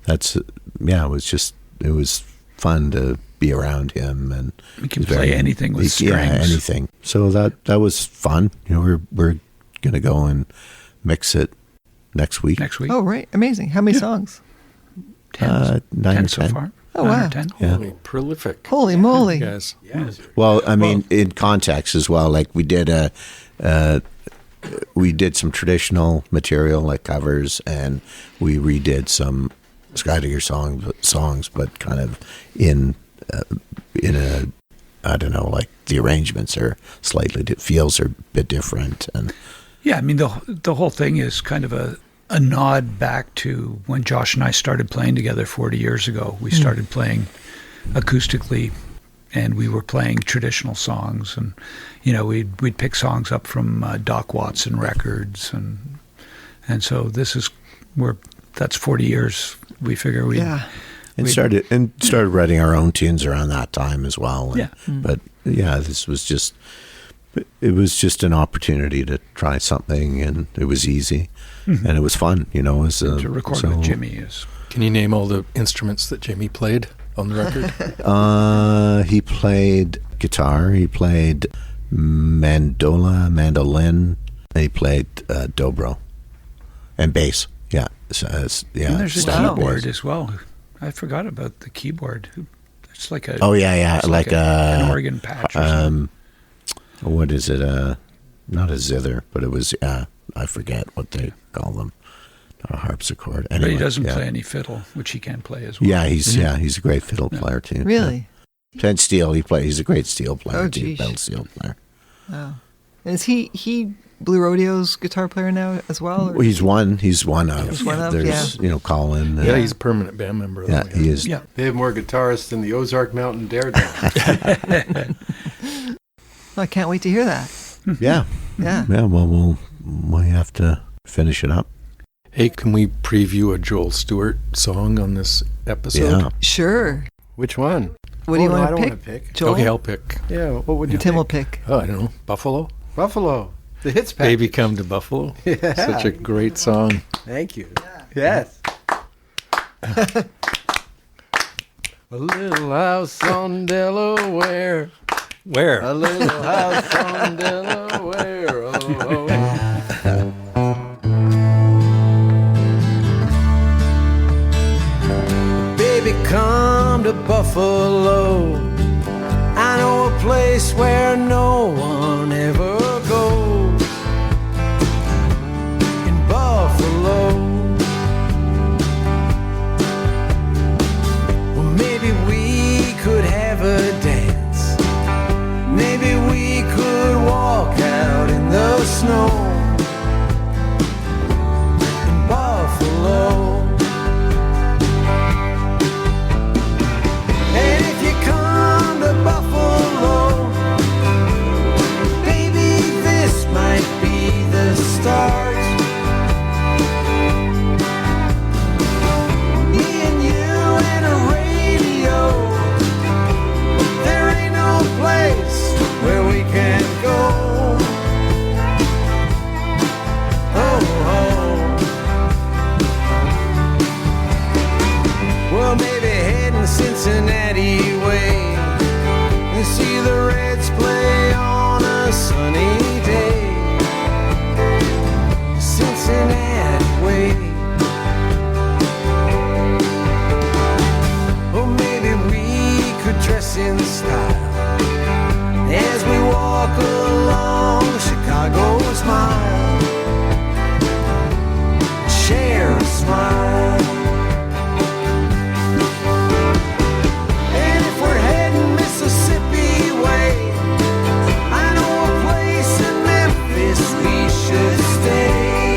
that's it was fun to be around him, and he can play anything with strings. Yeah, anything. So that was fun. You know, we're gonna go and mix it next week. Oh, right. Amazing. How many songs? 9 or 10 so far. Oh, wow. 10. Yeah. Holy prolific. Holy moly. Guys. Yeah. Well, I mean, in context as well, like we did some traditional material like covers, and we redid some Skydiggers songs, but kind of in a, I don't know, like the arrangements are feels are a bit different, and yeah, I mean the whole thing is kind of a nod back to when Josh and I started playing together 40 years ago. We started playing acoustically, and we were playing traditional songs, and we'd pick songs up from Doc Watson records, and so we're that's 40 years. We figure we And started writing our own tunes around that time as well. And, Yeah. But yeah, it was just an opportunity to try something, and it was easy, and it was fun, you know. to record with Jimmy is. Can you name all the instruments that Jamie played on the record? He played guitar. He played mandolin. He played dobro and bass. Yeah, And there's a standard keyboard bass. as well. I forgot about the keyboard. It's like a it's like an organ patch. Or something. What is it? Not a zither, but it was. I forget what they call them. Not a harpsichord. Anyway, But he doesn't yeah. play any fiddle, which he can play as well. Yeah, he's a great fiddle player too. Really? Yeah. And steel, he's a great steel player. Oh, too, geez. pedal steel player. Oh. And is he Blue Rodeo's guitar player now as well? Or? Well, he's one of. He's one of, There's Colin. Yeah, he's a permanent band member. Yeah, he is. Yeah. They have more guitarists than the Ozark Mountain Daredevil. I can't wait to hear that. Yeah. Yeah. Yeah. Well, we have to finish it up. Hey, can we preview a Joel Stewart song on this episode? Yeah. Sure. Which one? What do you no, want I to don't pick? want to pick. Joel? Okay, I'll pick. Yeah, what would you Tim pick? will pick. Oh, I don't know. Buffalo? Buffalo. The hits package. Baby Come to Buffalo. Yeah. Such a great song. Thank you. Yes. A little house on Delaware. Where? A little house on Delaware. Oh, Baby, come to Buffalo. I know a place where no one ever goes. In Buffalo. Well, maybe we could have a dance. Maybe we could walk out in the snow. In Buffalo. And if you come to Buffalo, baby, this might be the start. Me and you and a radio. There ain't no place where we can go. Oh, oh. Well, maybe heading Cincinnati way and see the Reds play on a sunny day. Cincinnati way. Or maybe we could dress in style as we walk along Chicago's mile. Share a smile. And if we're heading Mississippi way, I know a place in Memphis we should stay.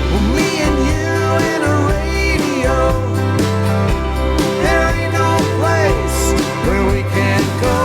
Well, me and you and a radio. There ain't no place where we can't go.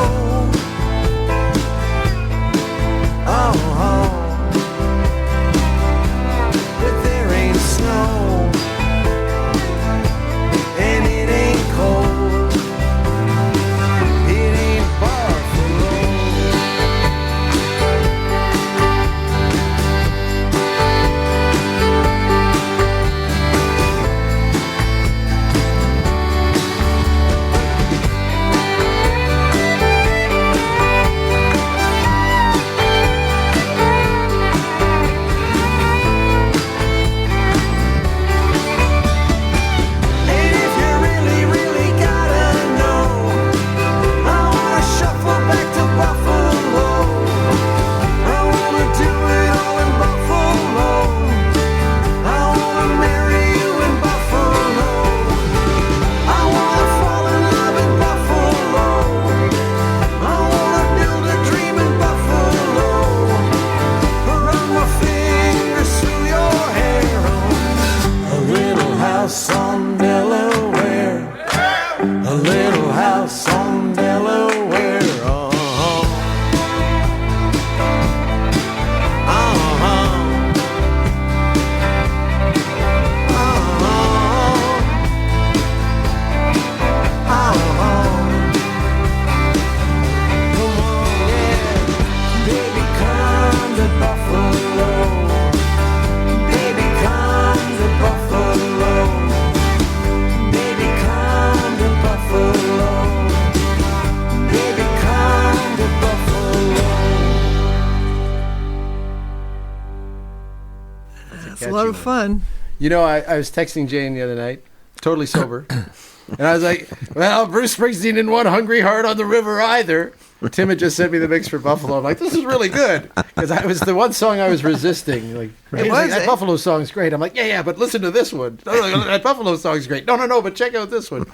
of fun. You know, I was texting Jane the other night, totally sober. And I was like, well, Bruce Springsteen didn't want Hungry Heart on the River either. Tim had just sent me the mix for Buffalo. I'm like, this is really good. Because I was the one song I was resisting. Like, that Buffalo song's great. I'm like, yeah, but listen to this one. No, that Buffalo song's great. No, but check out this one.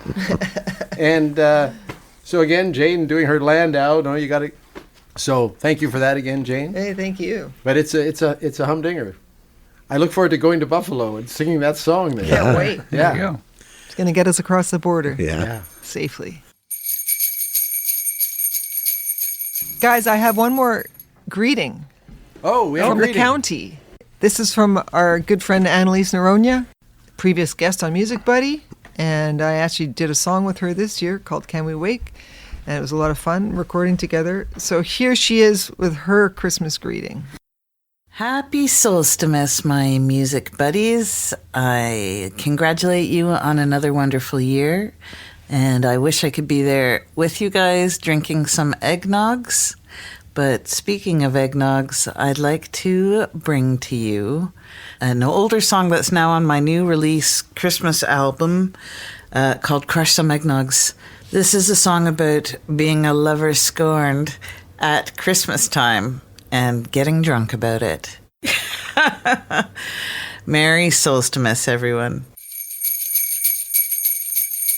And so again, Jane doing her Landau. No, you got to. So thank you for that again, Jane. Hey, thank you. But it's a humdinger. I look forward to going to Buffalo and singing that song there. Can't wait. Yeah. There you go. It's going to get us across the border. Yeah. Safely. Guys, I have one more greeting. Oh, we have from a greeting. the county. This is from our good friend Annelise Noronha, previous guest on Music Buddy. And I actually did a song with her this year called Can We Wake? And it was a lot of fun recording together. So here she is with her Christmas greeting. Happy Solstimas, my music buddies. I congratulate you on another wonderful year. And I wish I could be there with you guys drinking some eggnogs. But speaking of eggnogs, I'd like to bring to you an older song that's now on my new release Christmas album called Crush Some Eggnogs. This is a song about being a lover scorned at Christmas time and getting drunk about it. Merry Solstimas, everyone.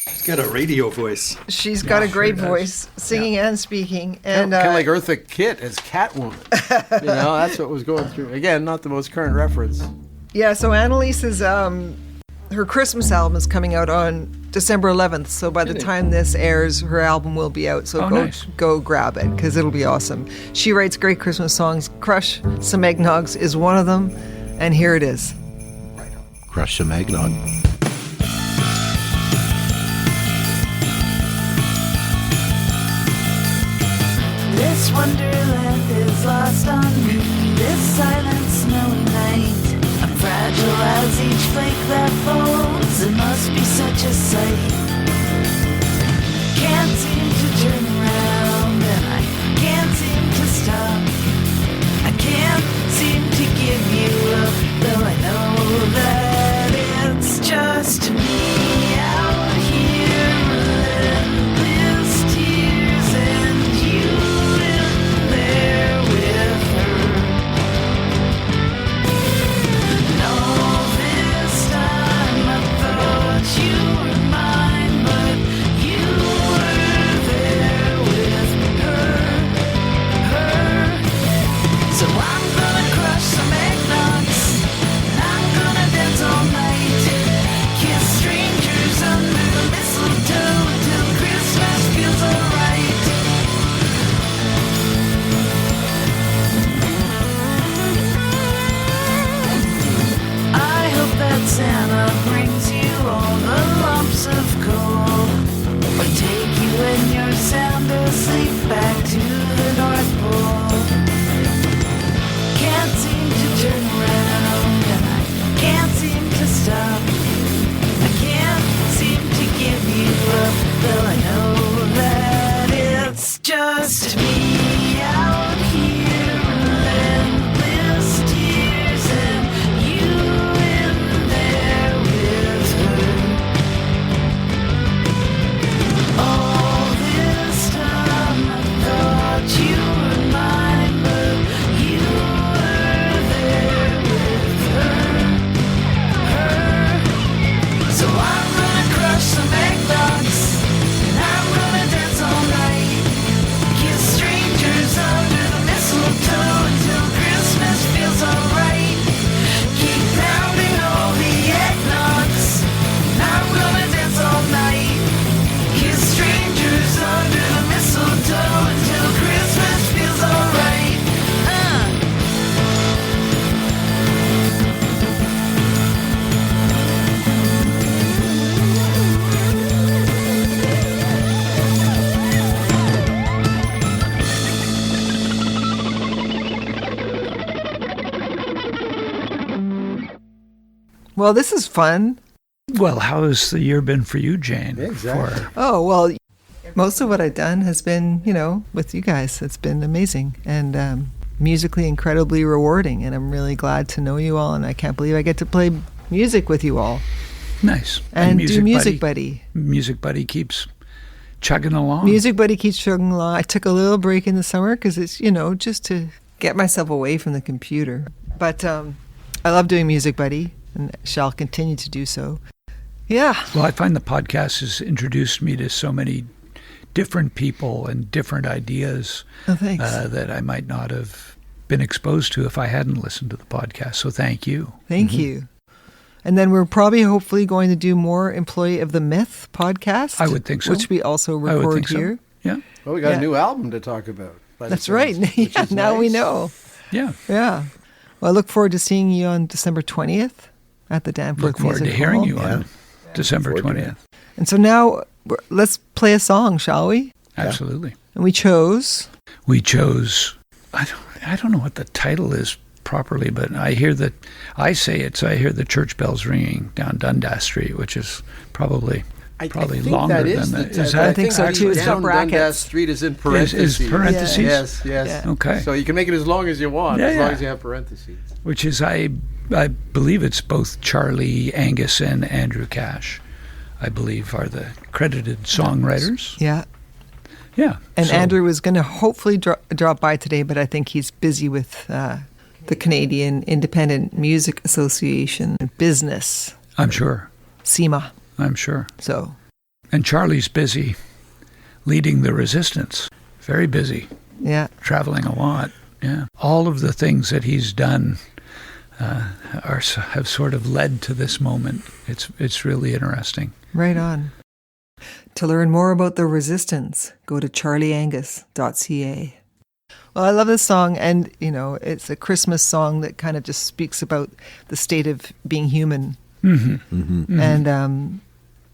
She's got a radio voice. She's got a great voice, singing and speaking. And kind of like Eartha Kitt as Catwoman. That's what was going through. Again, not the most current reference. Yeah, so Annelise's, her Christmas album is coming out on December 11th. So by the time this airs, her album will be out. So go grab it because it'll be awesome. She writes great Christmas songs. Crush Some Eggnogs is one of them. And here it is. Crush Some Eggnog. This wonderland is lost on me. This silent snowy night. I'm fragile as each flake that falls. It must be such a sight. Can't seem to turn around, and I can't seem to stop. I can't seem to give you up, though I know that it's just me out here. Relentless tears and you in there with her. And all this time I thought you were mine, but you were there with her. So I'm gonna crush some eggnogs, and I'm gonna dance all night. Kiss strangers under the mistletoe till Christmas feels alright. I hope that Santa brings you all the lumps of coal, or take you and your sound asleep back to the North Pole. Can't seem to turn around, and I can't seem to stop. I can't seem to give you up, though I know that it's just me out here. Relentless tears and you in there with her. All this time I thought you were mine, but you were there with her. So I'm gonna crush some eggnogs, and I'm gonna dance all night. Kiss strangers under the mistletoe until Christmas feels alright. Keep pounding all the eggnogs, and I'm gonna dance all night. Kiss strangers under the mistletoe until Christmas feels alright. Well, this is fun. Well, how has the year been for you, Jane? Exactly. Oh, well, most of what I've done has been, with you guys. It's been amazing. And musically incredibly rewarding, and I'm really glad to know you all, and I can't believe I get to play music with you all. Nice. And do Music Buddy. Music Buddy keeps chugging along. Music Buddy keeps chugging along. I took a little break in the summer because it's, just to get myself away from the computer. But I love doing Music Buddy and shall continue to do so. Yeah. Well, I find the podcast has introduced me to so many different people and different ideas that I might not have been exposed to if I hadn't listened to the podcast. So thank you. Thank you. And then we're probably hopefully going to do more Employee of the Myth podcast. I would think so. Which we also record here. So. Yeah. Well, we got a new album to talk about. That's right. Yeah, now we know. Yeah. Yeah. Well, I look forward to seeing you on December 20th at the Danforth Music Hall. Look forward to hearing you on December 20th. And so now let's play a song, shall we? Absolutely. And we chose, I don't know what the title is properly, but I hear the church bells ringing down Dundas Street, which is probably longer than that. I think so too. It's got brackets. Dundas Street is in parentheses. Is parentheses? Yes. Yeah. Okay. So you can make it as long as you want, as long as you have parentheses. Which is, I believe it's both Charlie, Angus, and Andrew Cash, I believe, are the credited songwriters. Yeah. Yeah. And Andrew was going to hopefully drop by today, but I think he's busy with the Canadian Independent Music Association business. I'm sure. SEMA. I'm sure. So. And Charlie's busy leading the resistance. Very busy. Yeah. Traveling a lot. Yeah. All of the things that he's done have sort of led to this moment. It's really interesting. Right on. To learn more about the resistance, go to charlieangus.ca. Well, I love this song, and, it's a Christmas song that kind of just speaks about the state of being human. Mm-hmm. Mm-hmm. Mm-hmm. And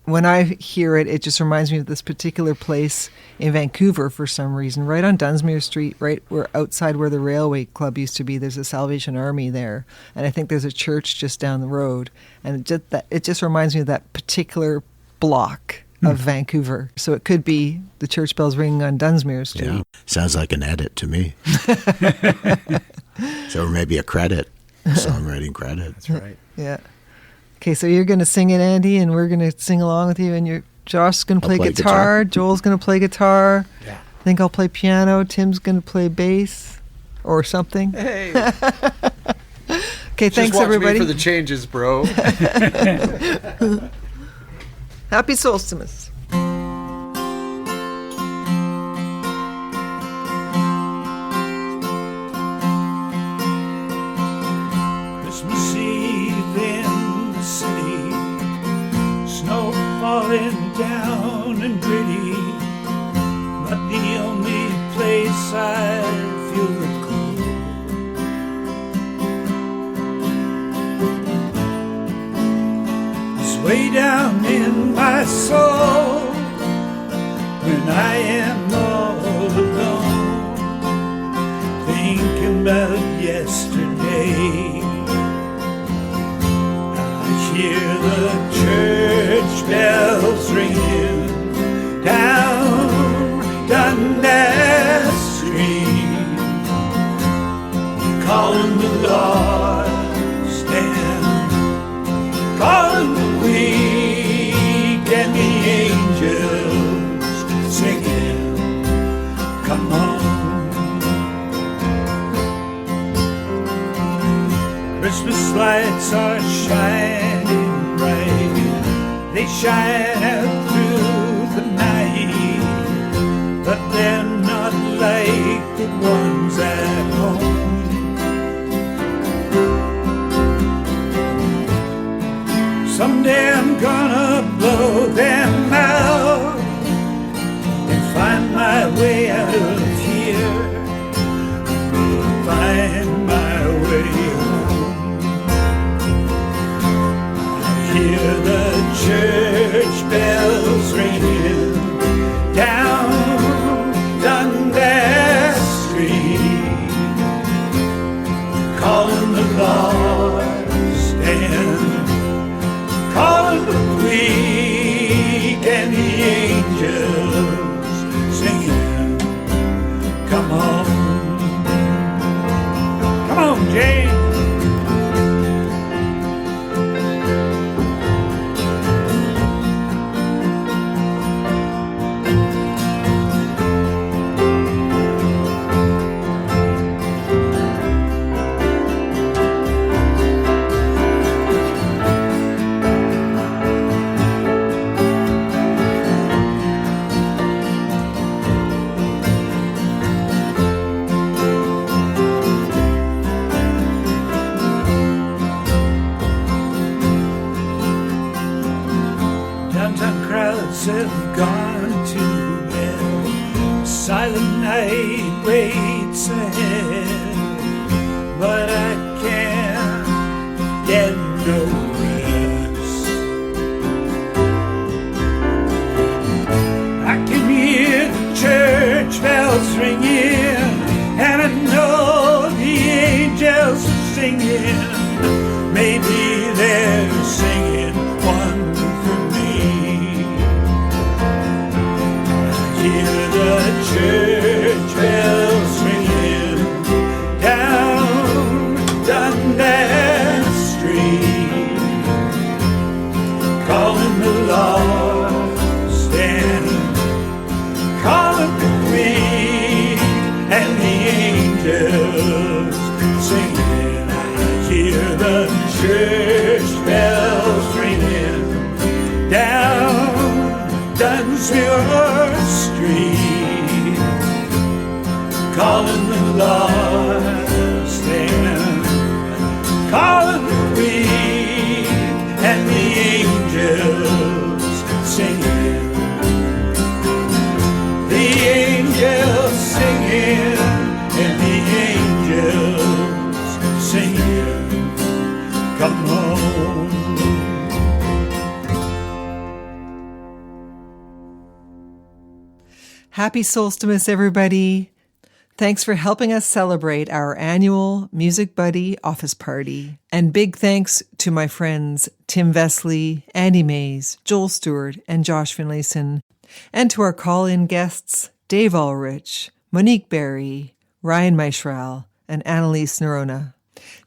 when I hear it, it just reminds me of this particular place in Vancouver for some reason, right on Dunsmuir Street, right outside where the Railway Club used to be. There's a Salvation Army there, and I think there's a church just down the road. And it just reminds me of that particular block of Vancouver. So it could be the church bells ringing on Dunsmuir Street. Yeah, sounds like an edit to me. So maybe a credit, songwriting credit. That's right. Yeah. Okay, so you're going to sing it, Andy, and we're going to sing along with you. And Josh's going to play guitar. Joel's going to play guitar. Yeah. I think I'll play piano. Tim's going to play bass or something. Hey. Okay, thanks, everybody. Me for the changes, bro. Happy Solstimas. Christmas Eve in the city, snow falling down and gritty, but the only place I feel the cold. Way down in my soul when I am all alone, thinking about yesterday. I hear the church bells ringing down Dundas Street, calling the lost and calling the weak and the angels singing, come on. Christmas lights are shining bright, they shine out through the night, but they're not like the ones at home. Someday I'm gonna blow them out and find my way out of here, find my way home. I hear the church bells have gone to bed. Silent night waits ahead, but I can't get no rest. I can hear the church bells ringing, and I know the angels are singing. Maybe they're singing one for me. I hear the church bells ringing down Dundas Street, calling the lost and calling the Queen and the angels singing. I hear the church bells ringing down Dunsmuir Street, calling the lost and calling the Queen and the angels singing. The angels singing and the angels singing. Come home. Happy Solstimas, everybody. Thanks for helping us celebrate our annual Music Buddy office party. And big thanks to my friends Tim Vesely, Andy Maize, Joel Stewart, and Josh Finlayson. And to our call-in guests, Dave Ullrich, Monique Barry, Ryan Myshrall, and Annelise Noronha.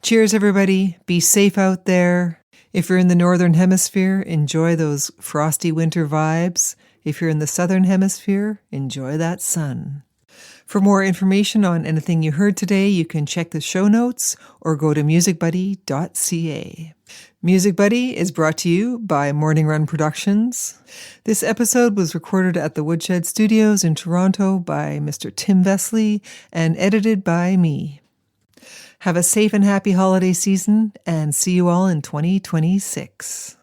Cheers, everybody. Be safe out there. If you're in the Northern Hemisphere, enjoy those frosty winter vibes. If you're in the Southern Hemisphere, enjoy that sun. For more information on anything you heard today, you can check the show notes or go to musicbuddy.ca. Music Buddy is brought to you by Morning Run Productions. This episode was recorded at the Woodshed Studios in Toronto by Mr. Tim Vesely and edited by me. Have a safe and happy holiday season, and see you all in 2026.